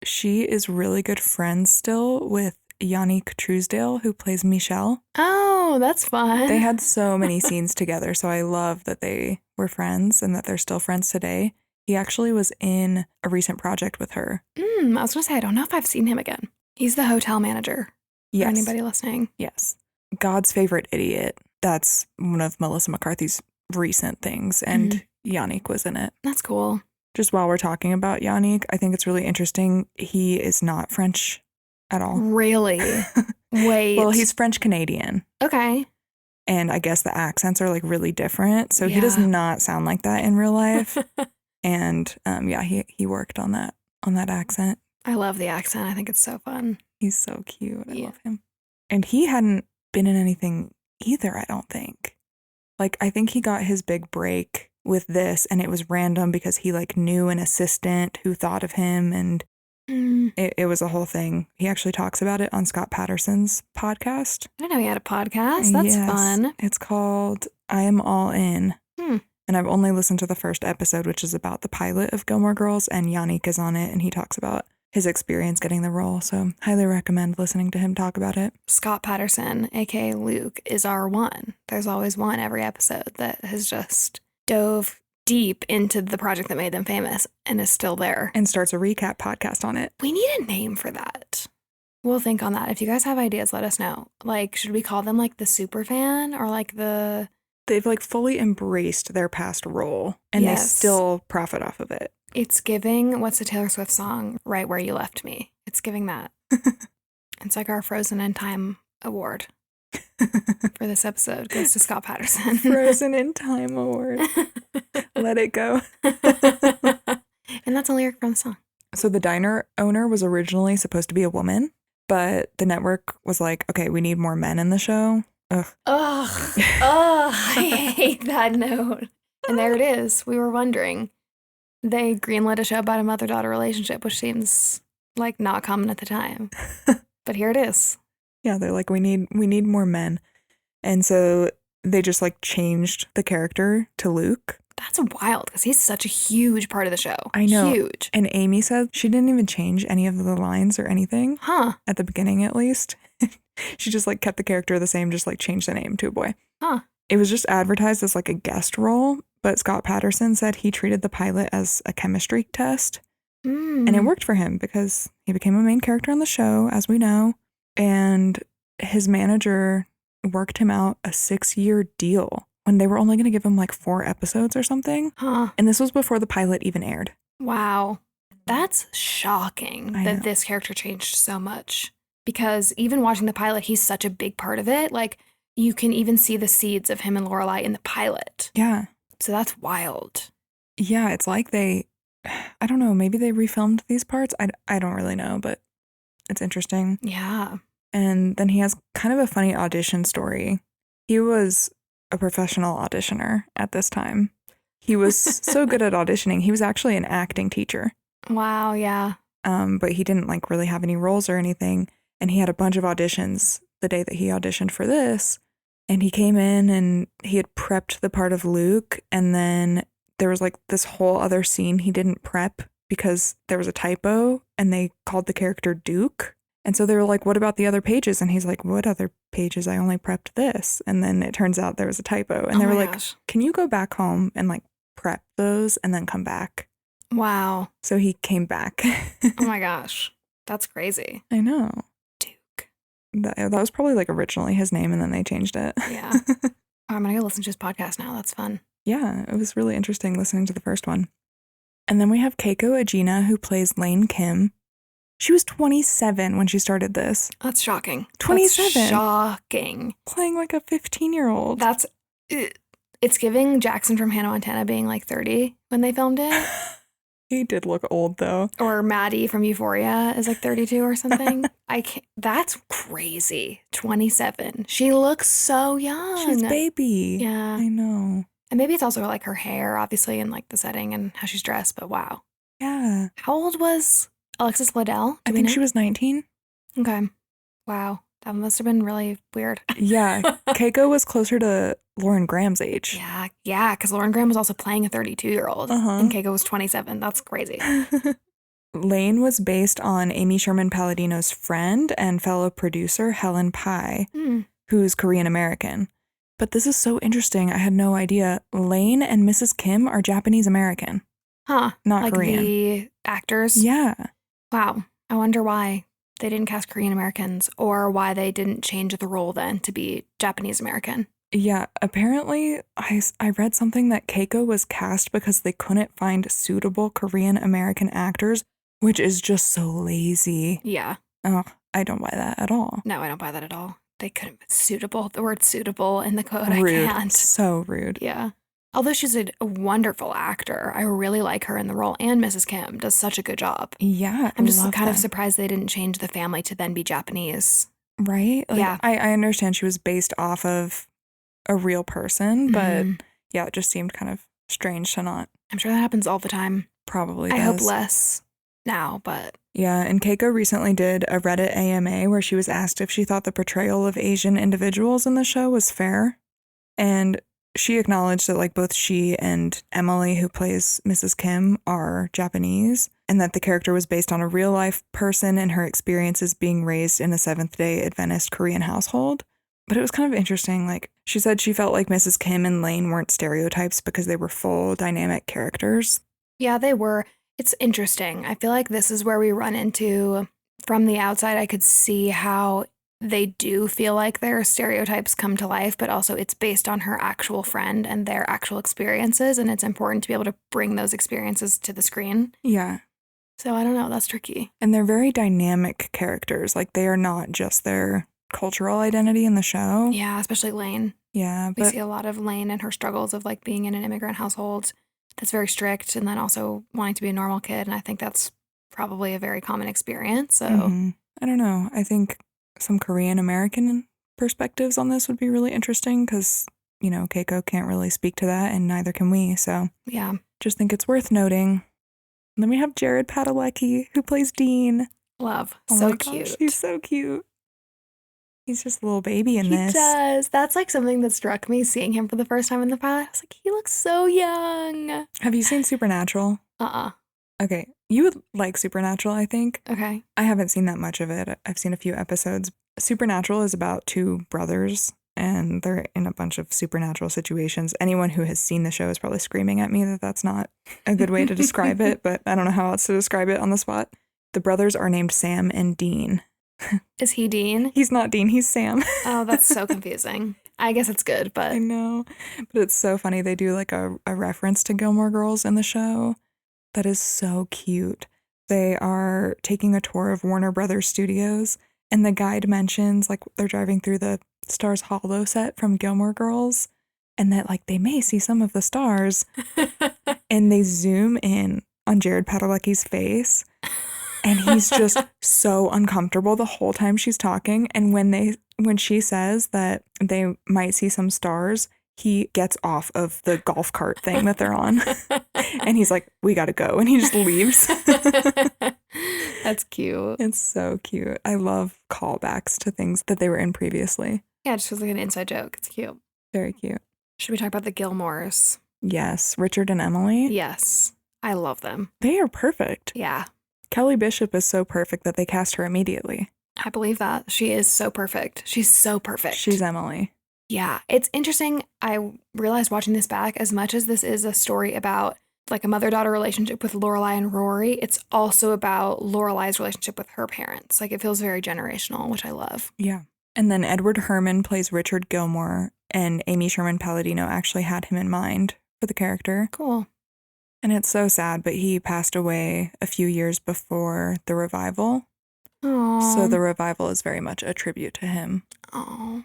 She is really good friends still with Yannick Truesdale, who plays Michelle. Oh, that's fun. They had so many scenes together, so I love that they were friends and that they're still friends today. He actually was in a recent project with her. I was going to say, I don't know if I've seen him again. He's the hotel manager. Yes. For anybody listening. Yes. God's Favorite Idiot. That's one of Melissa McCarthy's recent things, and Yannick was in it. That's cool. Just while we're talking about Yannick, I think it's really interesting. He is not French at all. Really? Wait. Well, he's French-Canadian. Okay. And I guess the accents are like really different. So he does not sound like that in real life. And he worked on that accent. I love the accent. I think it's so fun. He's so cute. I love him. And he hadn't been in anything either, I don't think. Like, I think he got his big break with this, and it was random because he like knew an assistant who thought of him, and it was a whole thing. He actually talks about it on Scott Patterson's podcast. I didn't know he had a podcast. That's fun. It's called I Am All In. And I've only listened to the first episode, which is about the pilot of Gilmore Girls, and Yannick is on it, and he talks about his experience getting the role. So highly recommend listening to him talk about it. Scott Patterson, aka Luke, is our one. There's always one every episode that has just dove deep into the project that made them famous and is still there. And starts a recap podcast on it. We need a name for that. We'll think on that. If you guys have ideas, let us know. Like, should we call them like the super fan or like the... They've like fully embraced their past role and they still profit off of it. It's giving, what's the Taylor Swift song? Right Where You Left Me. It's giving that. It's like our Frozen in Time award for this episode goes to Scott Patterson. Frozen in Time award. Let it go. And that's a lyric from the song. So the diner owner was originally supposed to be a woman, but the network was like, okay, we need more men in the show. Ugh. I hate that note. And there it is. We were wondering. They greenlit a show about a mother-daughter relationship, which seems like not common at the time. But here it is. Yeah, they're like, we need more men. And so they just like changed the character to Luke. That's wild because he's such a huge part of the show. I know. Huge. And Amy said she didn't even change any of the lines or anything. Huh. At the beginning, at least. She just like kept the character the same, just like changed the name to a boy. Huh. It was just advertised as like a guest role, but Scott Patterson said he treated the pilot as a chemistry test. And it worked for him because he became a main character on the show, as we know. And his manager worked him out a 6-year deal when they were only going to give him like 4 episodes or something. Huh. And this was before the pilot even aired. Wow. That's shocking that this character changed so much. Because even watching the pilot, he's such a big part of it. Like, you can even see the seeds of him and Lorelai in the pilot. Yeah. So that's wild. Yeah, it's like I don't know, maybe they refilmed these parts. I don't really know, but it's interesting. Yeah. And then he has kind of a funny audition story. He was a professional auditioner at this time. He was so good at auditioning. He was actually an acting teacher. Wow, yeah. But he didn't like really have any roles or anything. And he had a bunch of auditions the day that he auditioned for this. And he came in and he had prepped the part of Luke. And then there was like this whole other scene he didn't prep because there was a typo and they called the character Duke. And so they were like, what about the other pages? And he's like, what other pages? I only prepped this. And then it turns out there was a typo. And they were like, can you go back home and like prep those and then come back? Wow. So he came back. Oh my gosh. That's crazy. I know. Duke. That was probably like originally his name and then they changed it. Yeah. I'm going to go listen to his podcast now. That's fun. Yeah, it was really interesting listening to the first one. And then we have Keiko Agena, who plays Lane Kim. She was 27 when she started this. That's shocking. 27. That's shocking. Playing like a 15-year-old. It's giving Jackson from Hannah Montana being like 30 when they filmed it. He did look old though. Or Maddie from Euphoria is like 32 or something. That's crazy. 27. She looks so young. She's baby. Yeah. I know. And maybe it's also like her hair, obviously, and like the setting and how she's dressed, but wow. Yeah. How old was Alexis Bledel? I think she was 19. Okay. Wow. That must have been really weird. Yeah. Keiko was closer to Lauren Graham's age. Yeah. Yeah. Because Lauren Graham was also playing a 32-year-old. And Keiko was 27. That's crazy. Lane was based on Amy Sherman Palladino's friend and fellow producer Helen Pye, who's Korean American. But this is so interesting. I had no idea. Lane and Mrs. Kim are Japanese American. Huh. Not like Korean. The actors? Yeah. Wow. I wonder why they didn't cast Korean Americans or why they didn't change the role then to be Japanese American. Yeah. Apparently, I read something that Keiko was cast because they couldn't find suitable Korean American actors, which is just so lazy. Yeah. Oh, I don't buy that at all. No, I don't buy that at all. They couldn't put suitable, the word suitable in the code. Rude. I can't. So rude. Yeah. Although she's a wonderful actor. I really like her in the role. And Mrs. Kim does such a good job. Yeah. I'm just kind of surprised they didn't change the family to then be Japanese. Right? Like, yeah. I understand she was based off of a real person, but yeah, it just seemed kind of strange to not. I'm sure that happens all the time. Probably does. I hope less now, but... Yeah, and Keiko recently did a Reddit AMA where she was asked if she thought the portrayal of Asian individuals in the show was fair. And she acknowledged that like both she and Emily, who plays Mrs. Kim, are Japanese, and that the character was based on a real-life person and her experiences being raised in a Seventh-day Adventist Korean household. But it was kind of interesting. Like, she said she felt like Mrs. Kim and Lane weren't stereotypes because they were full dynamic characters. Yeah, they were. It's interesting. I feel like this is where we run into, from the outside, I could see how they do feel like their stereotypes come to life, but also it's based on her actual friend and their actual experiences. And it's important to be able to bring those experiences to the screen. Yeah. So I don't know. That's tricky. And they're very dynamic characters. Like, they are not just their cultural identity in the show. Yeah, especially Lane. Yeah. We see a lot of Lane and her struggles of like being in an immigrant household that's very strict and then also wanting to be a normal kid. And I think that's probably a very common experience. So I don't know. I think some Korean American perspectives on this would be really interesting because, you know, Keiko can't really speak to that and neither can we. So yeah, just think it's worth noting. And then we have Jared Padalecki, who plays Dean. love. Oh so my cute. Gosh, he's so cute. He's just a little baby in this. He does. That's like something that struck me seeing him for the first time in the pilot. I was like, he looks so young. Have you seen Supernatural? Okay. You would like Supernatural, I think. Okay. I haven't seen that much of it. I've seen a few episodes. Supernatural is about two brothers and they're in a bunch of supernatural situations. Anyone who has seen the show is probably screaming at me that that's not a good way to describe it, but I don't know how else to describe it on the spot. The brothers are named Sam and Dean. Is he Dean? He's not Dean, he's Sam. Oh, that's so confusing. I guess it's good, but I know. But it's so funny. They do like a reference to Gilmore Girls in the show. That is so cute. They are taking a tour of Warner Brothers Studios, and the guide mentions, like, they're driving through the Stars Hollow set from Gilmore Girls, and that, like, they may see some of the stars. And they zoom in on Jared Padalecki's face, and he's just so uncomfortable the whole time she's talking. And when she says that they might see some stars, he gets off of the golf cart thing that they're on. And he's like, we gotta go. And he just leaves. That's cute. It's so cute. I love callbacks to things that they were in previously. Yeah, it just feels like an inside joke. It's cute. Very cute. Should we talk about the Gilmores? Yes. Richard and Emily. Yes. I love them. They are perfect. Yeah. Kelly Bishop is so perfect that they cast her immediately. I believe that. She is so perfect. She's so perfect. She's Emily. Yeah, it's interesting. I realized watching this back, as much as this is a story about like a mother-daughter relationship with Lorelai and Rory, it's also about Lorelai's relationship with her parents. Like, it feels very generational, which I love. Yeah. And then Edward Herman plays Richard Gilmore, and Amy Sherman Palladino actually had him in mind for the character. Cool. And it's so sad, but he passed away a few years before the revival. Aww. So the revival is very much a tribute to him. Oh.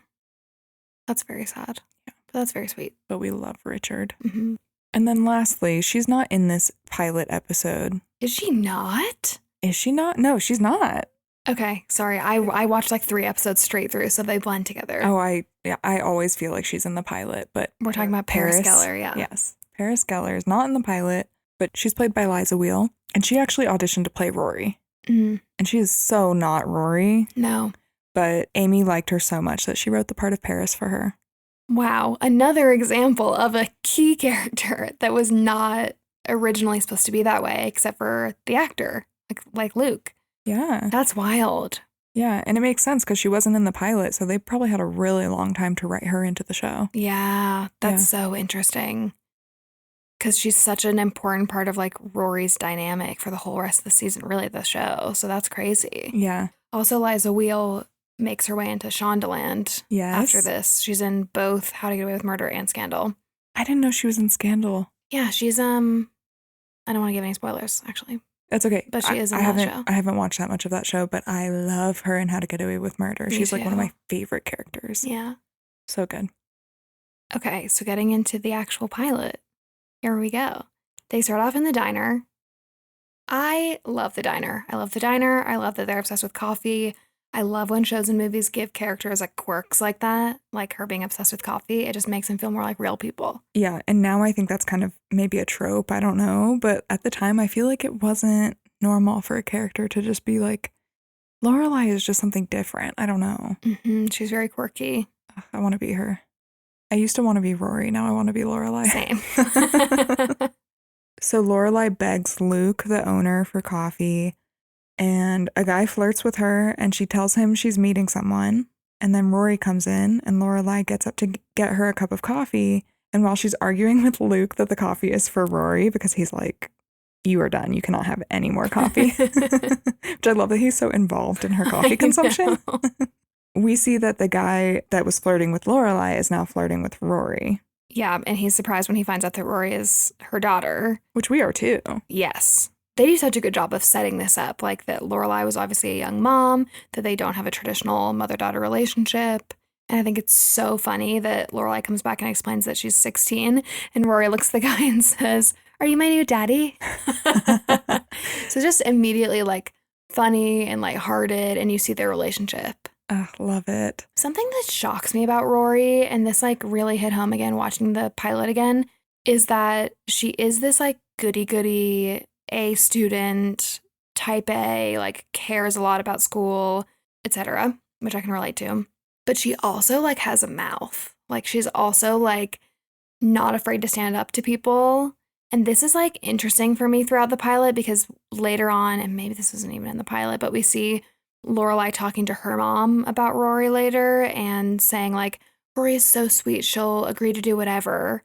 That's very sad. Yeah. But that's very sweet. But we love Richard. Mm-hmm. And then lastly, she's not in this pilot episode. Is she not? Is she not? No, she's not. Okay, sorry. I watched like 3 episodes straight through, so they blend together. Oh, I always feel like she's in the pilot, but we're talking about Paris Geller, yeah. Yes. Paris Geller is not in the pilot, but she's played by Liza Wheel, and she actually auditioned to play Rory. Mm. And she is so not Rory. No. But Amy liked her so much that she wrote the part of Paris for her. Wow. Another example of a key character that was not originally supposed to be that way, except for the actor, like Luke. Yeah. That's wild. Yeah, and it makes sense because she wasn't in the pilot, so they probably had a really long time to write her into the show. Yeah, that's so interesting. Because she's such an important part of like Rory's dynamic for the whole rest of the season, really the show. So that's crazy. Yeah. Also, Liza Wheel makes her way into Shondaland after this. She's in both How to Get Away with Murder and Scandal. I didn't know she was in Scandal. Yeah, she's I don't want to give any spoilers, actually. That's okay. But she is in that show. I haven't watched that much of that show, but I love her in How to Get Away with Murder. She's like one of my favorite characters. Yeah. So good. Okay, so getting into the actual pilot. Here we go. They start off in the diner. I love the diner. I love the diner. I love that they're obsessed with coffee. I love when shows and movies give characters like quirks like that, like her being obsessed with coffee. It just makes them feel more like real people. Yeah, and now I think that's kind of maybe a trope. I don't know. But at the time, I feel like it wasn't normal for a character to just be like, Lorelai is just something different. I don't know. Mm-hmm. She's very quirky. I want to be her. I used to want to be Rory. Now I want to be Lorelai. Same. So Lorelai begs Luke, the owner, for coffee. And a guy flirts with her and she tells him she's meeting someone. And then Rory comes in and Lorelai gets up to get her a cup of coffee. And while she's arguing with Luke that the coffee is for Rory because he's like, you are done. You cannot have any more coffee. Which I love that he's so involved in her coffee consumption. We see that the guy that was flirting with Lorelai is now flirting with Rory. Yeah, and he's surprised when he finds out that Rory is her daughter. Which we are too. Yes. They do such a good job of setting this up, like that Lorelai was obviously a young mom, that they don't have a traditional mother-daughter relationship. And I think it's so funny that Lorelai comes back and explains that she's 16, and Rory looks at the guy and says, "Are you my new daddy?" So just immediately like funny and lighthearted, and you see their relationship. Oh, love it. Something that shocks me about Rory, and this like really hit home again watching the pilot again, is that she is this like goody-goody A student, type A, like cares a lot about school, etc., which I can relate to. But she also like has a mouth. Like she's also like not afraid to stand up to people. And this is like interesting for me throughout the pilot because later on, and maybe this isn't even in the pilot, but we see Lorelai talking to her mom about Rory later and saying like, Rory is so sweet, she'll agree to do whatever.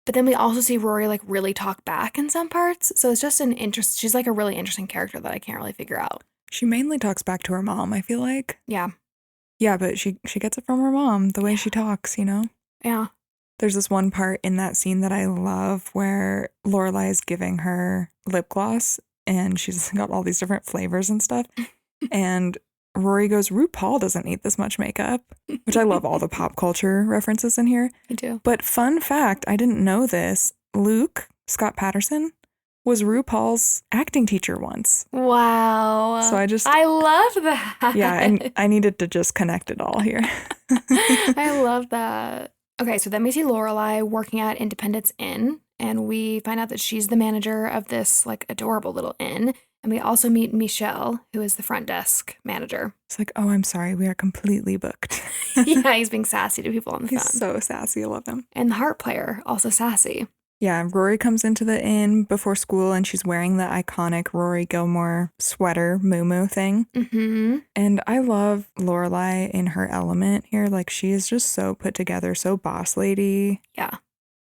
But then we also see Rory like really talk back in some parts. So it's just she's like a really interesting character that I can't really figure out. She mainly talks back to her mom, I feel like. Yeah. Yeah, but she gets it from her mom, the way she talks, you know? Yeah. There's this one part in that scene that I love where Lorelai is giving her lip gloss and she's got all these different flavors and stuff. And Rory goes, RuPaul doesn't need this much makeup, which I love all the pop culture references in here. Me too. But fun fact, I didn't know this. Luke, Scott Patterson, was RuPaul's acting teacher once. Wow. So I love that. Yeah, and I needed to just connect it all here. I love that. Okay, so then we see Lorelai working at Independence Inn, and we find out that she's the manager of this like adorable little inn. And we also meet Michelle, who is the front desk manager. It's like, oh, I'm sorry, we are completely booked. Yeah, he's being sassy to people on the phone. He's so sassy, I love him. And the harp player, also sassy. Yeah, Rory comes into the inn before school and she's wearing the iconic Rory Gilmore sweater, moo thing. Mm-hmm. And I love Lorelai in her element here. Like, she is just so put together, so boss lady. Yeah,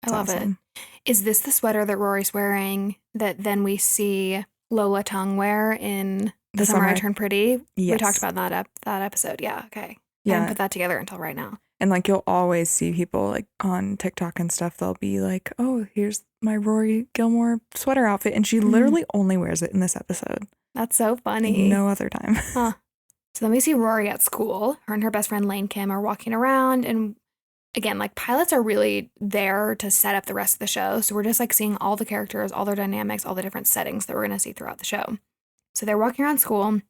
It's I love awesome. it. Is this the sweater that Rory's wearing that then we see Lola Tongue wear in The Summer I Turned Pretty? Yes. We talked about that episode. Yeah, okay. Yeah. I didn't put that together until right now. And like you'll always see people like on TikTok and stuff, they'll be like, oh, here's my Rory Gilmore sweater outfit. And she literally only wears it in this episode. That's so funny. No other time. Huh. So then we see Rory at school. Her and her best friend Lane Kim are walking around. And again, like pilots are really there to set up the rest of the show. So we're just like seeing all the characters, all their dynamics, all the different settings that we're going to see throughout the show. So they're walking around school.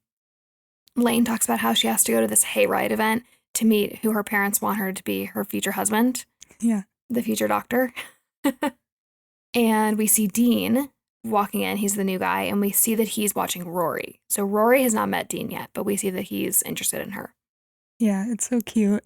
Lane talks about how she has to go to this hayride event to meet who her parents want her to be her future husband. Yeah. The future doctor. And we see Dean walking in. He's the new guy. And we see that he's watching Rory. So Rory has not met Dean yet, but we see that he's interested in her. Yeah, it's so cute.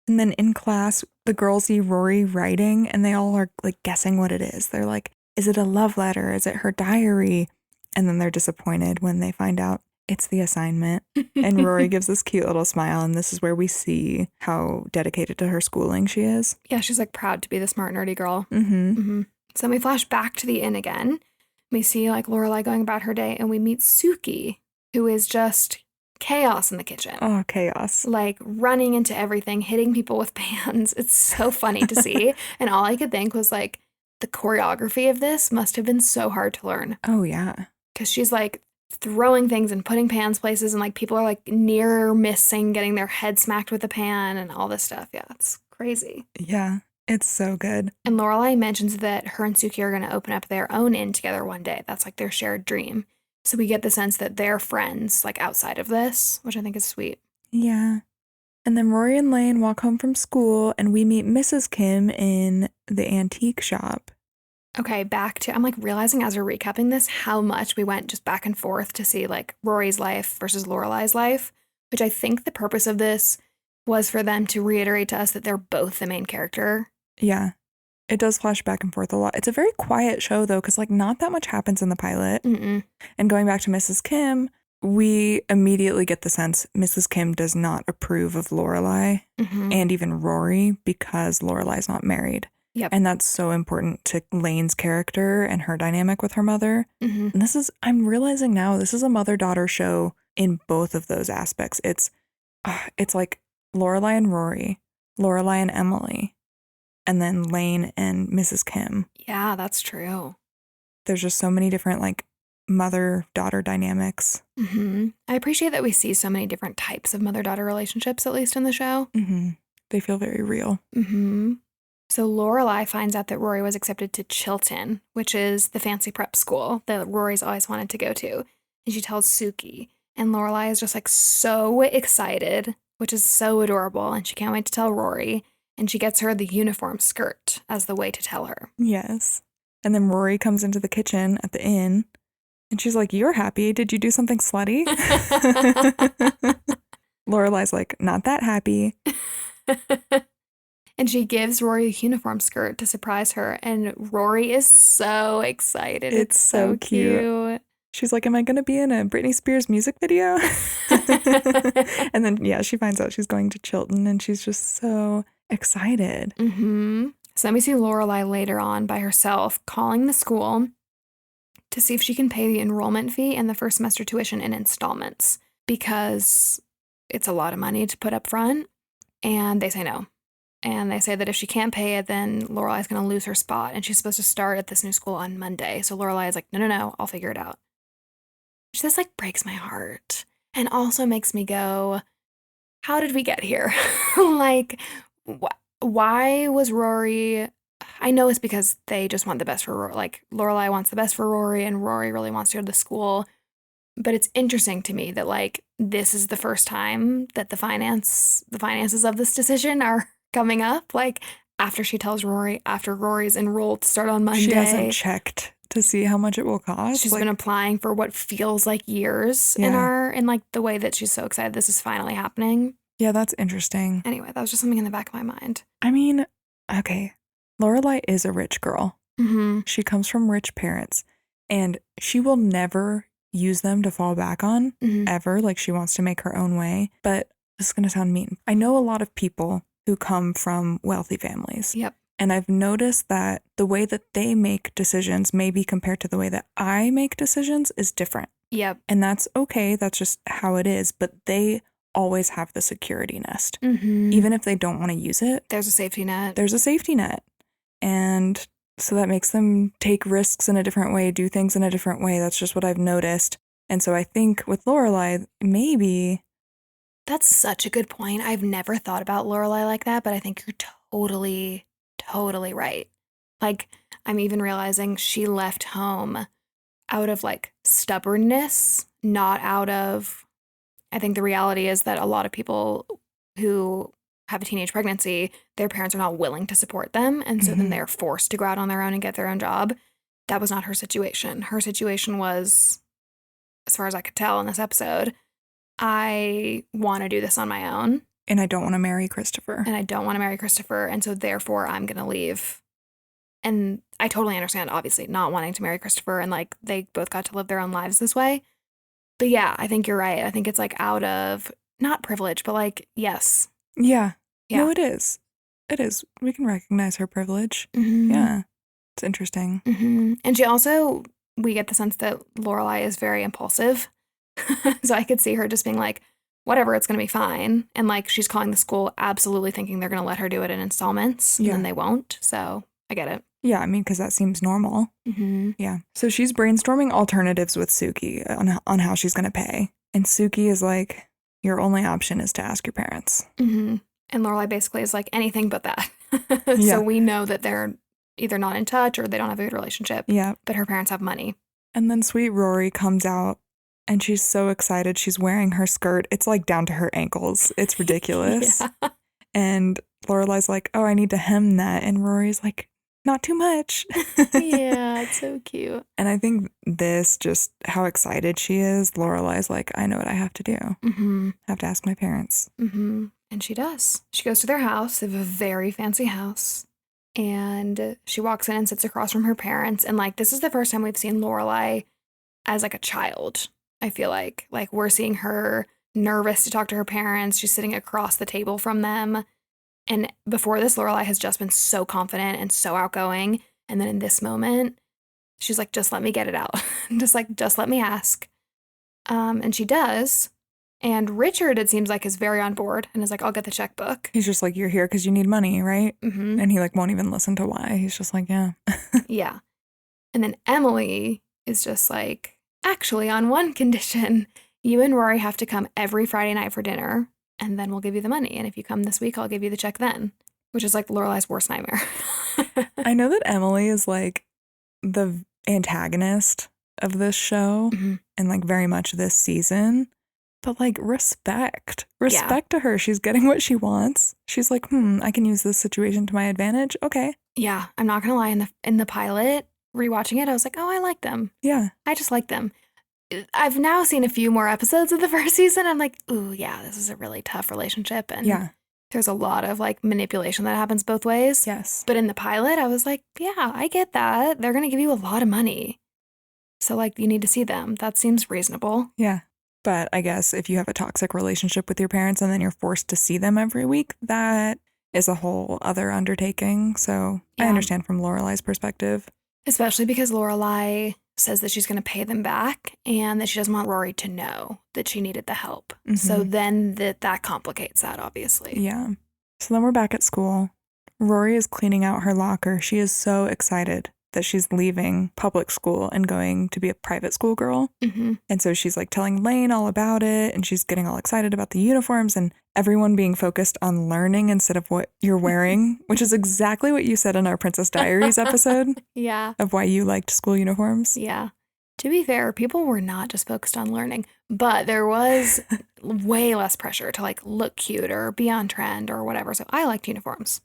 And then in class, the girls see Rory writing and they all are like guessing what it is. They're like, is it a love letter? Is it her diary? And then they're disappointed when they find out it's the assignment. And Rory gives this cute little smile. And this is where we see how dedicated to her schooling she is. Yeah, she's like proud to be the smart, nerdy girl. Mm-hmm. Mm-hmm. So then we flash back to the inn again. We see like Lorelai going about her day and we meet Suki, who is just chaos in the kitchen. Oh, chaos. Like running into everything, hitting people with pans. It's so funny to see. And all I could think was like the choreography of this must have been so hard to learn. Oh, yeah. Because she's like throwing things and putting pans places and like people are like near missing, getting their head smacked with a pan and all this stuff. Yeah, it's crazy. Yeah, it's so good. And Lorelai mentions that her and Suki are going to open up their own inn together one day. That's like their shared dream. So we get the sense that they're friends, like outside of this, which I think is sweet. Yeah. And then Rory and Lane walk home from school and we meet Mrs. Kim in the antique shop. Okay, back to, I'm like realizing as we're recapping this, how much we went just back and forth to see like Rory's life versus Lorelai's life, which I think the purpose of this was for them to reiterate to us that they're both the main character. Yeah. It does flash back and forth a lot. It's a very quiet show, though, because, like, not that much happens in the pilot. Mm-mm. And going back to Mrs. Kim, we immediately get the sense Mrs. Kim does not approve of Lorelai and even Rory because Lorelai's not married. Yep. And that's so important to Lane's character and her dynamic with her mother. And I'm realizing now, this is a mother-daughter show in both of those aspects. It's like Lorelai and Rory, Lorelai and Emily, and then Lane and Mrs. Kim. Yeah, that's true. There's just so many different like mother-daughter dynamics. I appreciate that we see so many different types of mother-daughter relationships, at least in the show. They feel very real. So Lorelai finds out that Rory was accepted to Chilton, which is the fancy prep school that Rory's always wanted to go to. And she tells Suki. And Lorelai is just like so excited, which is so adorable. And she can't wait to tell Rory. And she gets her the uniform skirt as the way to tell her. Yes. And then Rory comes into the kitchen at the inn. And she's like, "You're happy. Did you do something slutty?" Lorelai's like, "Not that happy." And she gives Rory a uniform skirt to surprise her. And Rory is so excited. It's so cute. She's like, "Am I going to be in a Britney Spears music video?" And then, yeah, she finds out she's going to Chilton and she's just so excited. So then we see Lorelai later on by herself calling the school to see if she can pay the enrollment fee and the first semester tuition in installments because it's a lot of money to put up front. And they say no. And they say that if she can't pay it, then Lorelai's going to lose her spot. And she's supposed to start at this new school on Monday. So Lorelai is like, no, I'll figure it out. This like breaks my heart and also makes me go, how did we get here? Like, why was Rory... I know it's because they just want the best for Rory. Like, Lorelai wants the best for Rory, and Rory really wants to go to the school. But it's interesting to me that, like, this is the first time that the finances of this decision are coming up. Like, after she tells Rory, after Rory's enrolled to start on Monday. She hasn't checked to see how much it will cost. She's been applying for what feels like years in like the way that she's so excited this is finally happening. Yeah, that's interesting. Anyway, that was just something in the back of my mind. I mean, okay. Lorelai is a rich girl. She comes from rich parents, and she will never use them to fall back on, ever. Like, she wants to make her own way. But this is going to sound mean. I know a lot of people who come from wealthy families. Yep. And I've noticed that the way that they make decisions, maybe compared to the way that I make decisions, is different. Yep. And that's okay. That's just how it is. But they always have the security nest. Even if they don't want to use it. There's a safety net. There's a safety net. And so that makes them take risks in a different way, do things in a different way. That's just what I've noticed. And so I think with Lorelai, maybe... That's such a good point. I've never thought about Lorelai like that, but I think you're totally right. Like, I'm even realizing she left home out of, like, stubbornness, not out of... I think the reality is that a lot of people who have a teenage pregnancy, their parents are not willing to support them, and so then they're forced to go out on their own and get their own job. That was not her situation. Her situation was, as far as I could tell in this episode, I want to do this on my own. And I don't want to marry Christopher. And so therefore I'm going to leave. And I totally understand, obviously, not wanting to marry Christopher, and like they both got to live their own lives this way. But yeah, I think you're right. I think it's like out of, not privilege, but like, yes. Yeah. No, it is. It is. We can recognize her privilege. Yeah. It's interesting. And she also, we get the sense that Lorelai is very impulsive. So I could see her just being like, whatever, it's going to be fine. And like, she's calling the school absolutely thinking they're going to let her do it in installments. And then they won't. So I get it. Yeah, I mean, because that seems normal. Yeah. So she's brainstorming alternatives with Suki on how she's going to pay. And Suki is like, your only option is to ask your parents. And Lorelai basically is like, anything but that. So we know that they're either not in touch or they don't have a good relationship. Yeah. But her parents have money. And then sweet Rory comes out and she's so excited. She's wearing her skirt. It's like down to her ankles. It's ridiculous. And Lorelai's like, oh, I need to hem that. And Rory's like, not too much. Yeah, it's so cute. And I think this, just how excited she is, Lorelai's like, I know what I have to do. I have to ask my parents. And she does. She goes to their house. They have a very fancy house. And she walks in and sits across from her parents. And like, this is the first time we've seen Lorelai as like a child. I feel like. Like, we're seeing her nervous to talk to her parents. She's sitting across the table from them. And before this, Lorelai has just been so confident and so outgoing. And then in this moment, she's like, just let me get it out. just let me ask. And she does. And Richard, it seems like, is very on board and is like, I'll get the checkbook. He's just like, you're here because you need money, right? Mm-hmm. And he like won't even listen to why. He's just like, yeah. Yeah. And then Emily is just like, actually, on one condition, you and Rory have to come every Friday night for dinner, and then we'll give you the money. And if you come this week, I'll give you the check then, which is like Lorelai's worst nightmare. I know that Emily is like the antagonist of this show Mm-hmm. and like very much this season, but like respect Yeah. to her. She's getting what she wants. She's like, I can use this situation to my advantage. Okay. Yeah, I'm not gonna lie. In the pilot, rewatching it, I was like, oh, I like them. Yeah. I just like them. I've now seen a few more episodes of the first season. I'm like, ooh, yeah, this is a really tough relationship. And Yeah. there's a lot of like manipulation that happens both ways. Yes. But in the pilot, I was like, yeah, I get that. They're going to give you a lot of money. So like, you need to see them. That seems reasonable. Yeah. But I guess if you have a toxic relationship with your parents and then you're forced to see them every week, that is a whole other undertaking. So I Yeah. understand from Lorelai's perspective. Especially because Lorelai says that she's going to pay them back and that she doesn't want Rory to know that she needed the help. Mhm. So then that complicates that, obviously. Yeah. So then we're back at school. Rory is cleaning out her locker. She is so excited that she's leaving public school and going to be a private school girl. Mm-hmm. And so she's like telling Lane all about it, and she's getting all excited about the uniforms and everyone being focused on learning instead of what you're wearing, which is exactly what you said in our Princess Diaries episode Yeah. of why you liked school uniforms. Yeah. To be fair, people were not just focused on learning, but there was way less pressure to like look cute or be on trend or whatever. So I liked uniforms.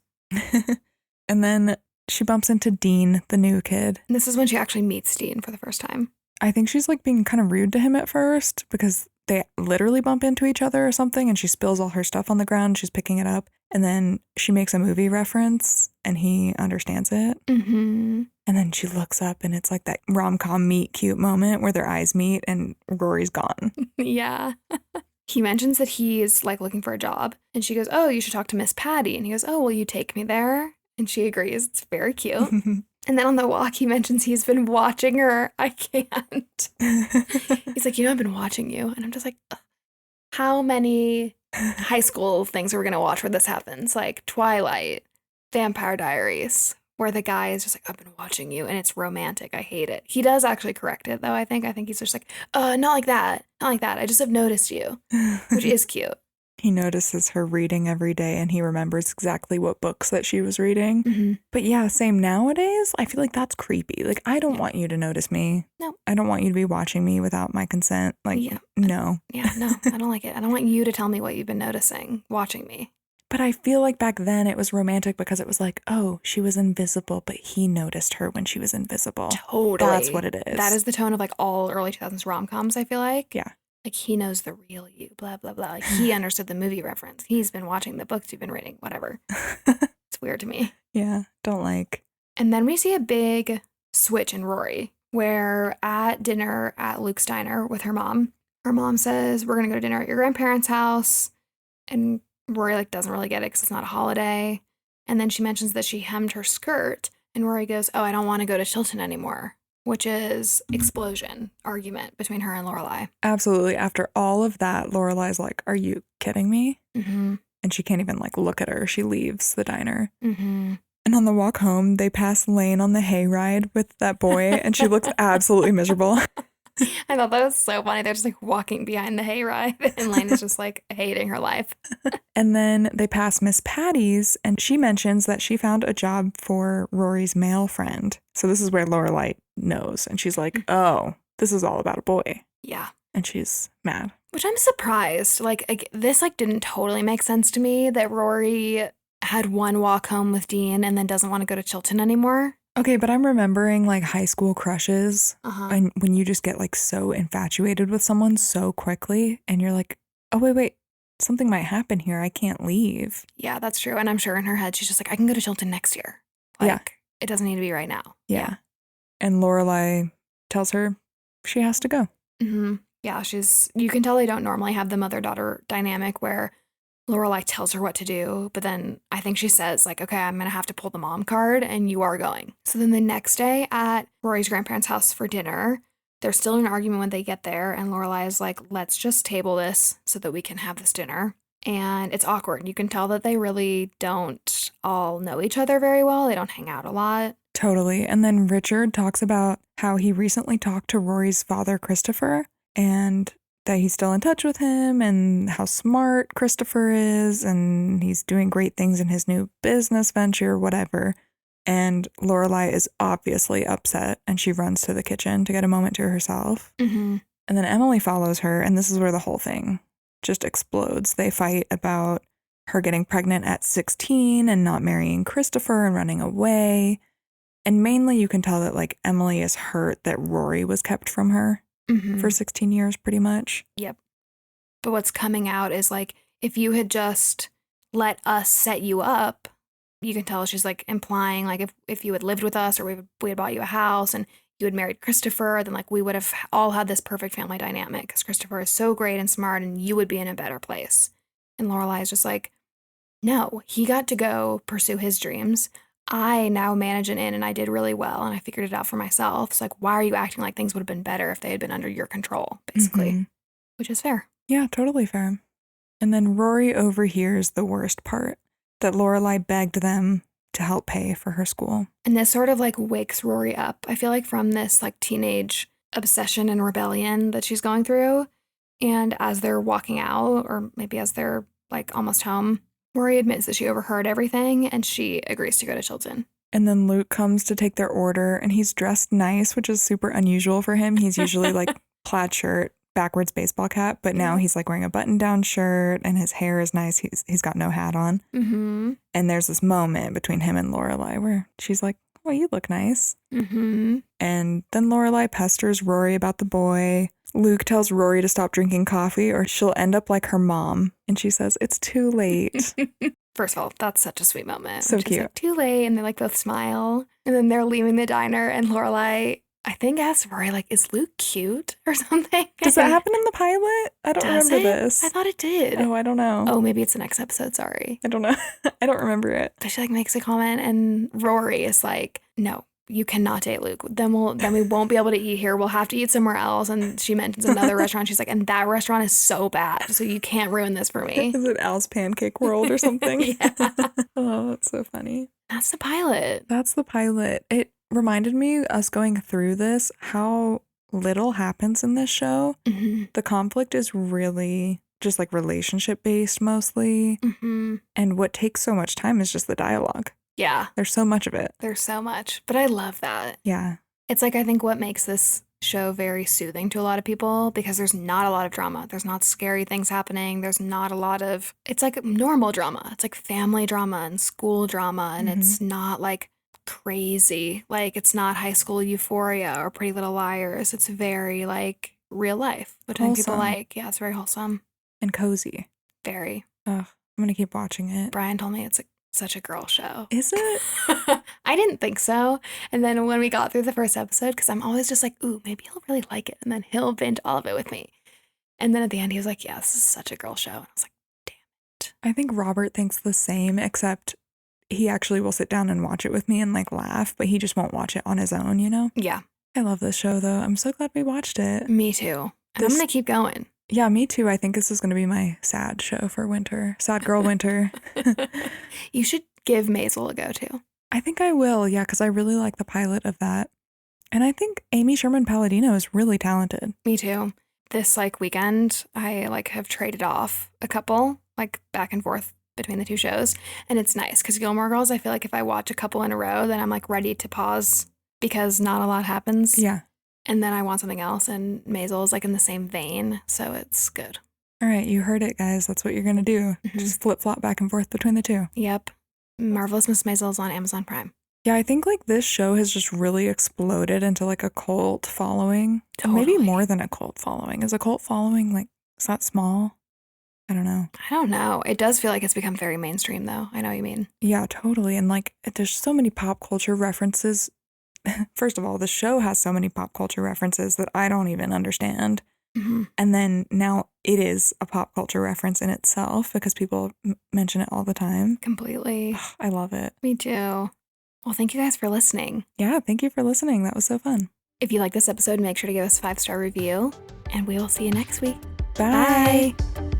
And then she bumps into Dean, the new kid. And this is when she actually meets Dean for the first time. I think she's like being kind of rude to him at first because they literally bump into each other or something, and she spills all her stuff on the ground. She's picking it up, and then she makes a movie reference and he understands it. Mm-hmm. And then she looks up and it's like that rom-com meet cute moment where their eyes meet and Rory's gone. Yeah. He mentions that he's like looking for a job, and she goes, oh, you should talk to Miss Patty. And he goes, oh, will you take me there? And she agrees. It's very cute. And then on the walk, he mentions he's been watching her. I can't. He's like, I've been watching you. And I'm just like, ugh. How many high school things are we going to watch where this happens? Like Twilight, Vampire Diaries, where the guy is just like, I've been watching you. And it's romantic. I hate it. He does actually correct it, though, I think. I think he's just like, not like that. Not like that. I just have noticed you, which is cute. He notices her reading every day and he remembers exactly what books that she was reading. Mm-hmm. But yeah, same nowadays. I feel like that's creepy. Like, I don't want you to notice me. No. I don't want you to be watching me without my consent. Like, no. Yeah, no, I don't like it. I don't want you to tell me what you've been noticing watching me. But I feel like back then it was romantic because it was like, oh, she was invisible, but he noticed her when she was invisible. Totally. That's what it is. That is the tone of like all early 2000s rom-coms, I feel like. Yeah. Like, he knows the real you, blah, blah, blah. Like, he understood the movie reference. He's been watching the books you've been reading, whatever. It's weird to me. Yeah, don't like. And then we see a big switch in Rory, where at dinner at Luke's Diner with her mom says, we're going to go to dinner at your grandparents' house. And Rory, like, doesn't really get it because it's not a holiday. And then she mentions that she hemmed her skirt. And Rory goes, oh, I don't want to go to Chilton anymore. Which is explosion argument between her and Lorelai. Absolutely. After all of that, Lorelai's like, are you kidding me? Mm-hmm. And she can't even like look at her. She leaves the diner. Mm-hmm. And on the walk home, they pass Lane on the hayride with that boy, and she looks absolutely miserable. I thought that was so funny. They're just like walking behind the hayride, and Lane is just like hating her life. And then they pass Miss Patty's, and she mentions that she found a job for Rory's male friend. So this is where Lorelai knows, and she's like, oh, this is all about a boy. Yeah. And she's mad. Which I'm surprised. Like this like didn't totally make sense to me that Rory had one walk home with Dean and then doesn't want to go to Chilton anymore. Okay, but I'm remembering like high school crushes, Uh-huh. and when you just get like so infatuated with someone so quickly, and you're like, oh, wait, something might happen here. I can't leave. Yeah, that's true. And I'm sure in her head she's just like, I can go to Chilton next year. Like, Yeah. It doesn't need to be right now. Yeah. And Lorelai tells her she has to go. Mm-hmm. Yeah, you can tell they don't normally have the mother-daughter dynamic where Lorelai tells her what to do, but then I think she says, like, okay, I'm gonna have to pull the mom card and you are going. So then the next day at Rory's grandparents' house for dinner, they're still in an argument when they get there, and Lorelai is like, let's just table this so that we can have this dinner. And it's awkward. You can tell that they really don't all know each other very well. They don't hang out a lot. Totally. And then Richard talks about how he recently talked to Rory's father, Christopher, and that he's still in touch with him and how smart Christopher is and he's doing great things in his new business venture, whatever. And Lorelai is obviously upset and she runs to the kitchen to get a moment to herself. Mm-hmm. And then Emily follows her, and this is where the whole thing just explodes. They fight about her getting pregnant at 16 and not marrying Christopher and running away. And mainly you can tell that like Emily is hurt that Rory was kept from her for 16 years pretty much. Yep. But what's coming out is like, if you had just let us set you up, you can tell she's like implying like if you had lived with us or we had bought you a house and you had married Christopher, then like we would have all had this perfect family dynamic because Christopher is so great and smart and you would be in a better place. And Lorelai is just like, no, he got to go pursue his dreams. I now manage an inn and I did really well and I figured it out for myself. So like, why are you acting like things would have been better if they had been under your control, basically? Which is fair. Yeah, totally fair. And then Rory overhears the worst part, that Lorelai begged them to help pay for her school. And this sort of like wakes Rory up. I feel like from this like teenage obsession and rebellion that she's going through. And as they're walking out, or maybe as they're like almost home, Rory admits that she overheard everything and she agrees to go to Chilton. And then Luke comes to take their order and he's dressed nice, which is super unusual for him. He's usually like plaid shirt, backwards baseball cap, but now he's like wearing a button-down shirt and his hair is nice. He's got no hat on. Mm-hmm. And there's this moment between him and Lorelai where she's like, "Oh, you look nice." Mm-hmm. And then Lorelai pesters Rory about the boy. Luke tells Rory to stop drinking coffee or she'll end up like her mom. And she says, "It's too late." First of all, that's such a sweet moment. So cute. Like, too late. And they like both smile. And then they're leaving the diner and Lorelai, I think, asks Rory, like, is Luke cute or something? Does that happen in the pilot? I don't remember it? this. I thought it did. Oh, I don't know. Oh, maybe it's the next episode. Sorry. I don't know. I don't remember it. But she like makes a comment and Rory is like, no, you cannot date Luke. Then we won't be able to eat here. We'll have to eat somewhere else. And she mentions another restaurant. She's like, and that restaurant is so bad. So you can't ruin this for me. Is it Al's Pancake World or something? Yeah. Oh, that's so funny. That's the pilot. That's the pilot. It reminded me, us going through this, how little happens in this show. Mm-hmm. The conflict is really just like relationship based mostly. Mm-hmm. And what takes so much time is just the dialogue. Yeah. There's so much of it. There's so much. But I love that. Yeah. It's like, I think what makes this show very soothing to a lot of people because there's not a lot of drama. There's not scary things happening. There's not a lot of, it's like normal drama. It's like family drama and school drama. And it's not like crazy. Like it's not High School Euphoria or Pretty Little Liars. It's very like real life, which I think people like. Yeah, it's very wholesome. And cozy. Very. Ugh, I'm going to keep watching it. Brian told me it's such a girl show. Is it? I didn't think so. And then when we got through the first episode, because I'm always just like, ooh, maybe he'll really like it. And then he'll binge all of it with me. And then at the end, he was like, yeah, this is such a girl show. And I was like, damn it. I think Robert thinks the same, except he actually will sit down and watch it with me and like laugh, but he just won't watch it on his own, you know? Yeah. I love this show though. I'm so glad we watched it. Me too. And I'm going to keep going. Yeah, me too. I think this is going to be my sad show for winter. Sad girl winter. You should give Maisel a go-to. I think I will, yeah, because I really like the pilot of that. And I think Amy Sherman Palladino is really talented. Me too. This like weekend, I like have traded off a couple, like back and forth between the two shows. And it's nice because Gilmore Girls, I feel like if I watch a couple in a row, then I'm like ready to pause because not a lot happens. Yeah. And then I want something else, and Maisel is like in the same vein, so it's good. All right, you heard it, guys. That's what you're going to do. Just flip-flop back and forth between the two. Yep. Marvelous Miss Maisel is on Amazon Prime. Yeah, I think like this show has just really exploded into like a cult following. Totally. Maybe more than a cult following. Is a cult following like, is that small? I don't know. I don't know. It does feel like it's become very mainstream, though. I know what you mean. Yeah, totally. And like, there's so many pop culture references. First of all, the show has so many pop culture references that I don't even understand. And then now it is a pop culture reference in itself because people mention it all the time. Completely. I love it. Me too. Well, thank you guys for listening. Yeah, thank you for listening. That was so fun. If you like this episode, make sure to give us a 5-star review, and we will see you next week. Bye. Bye.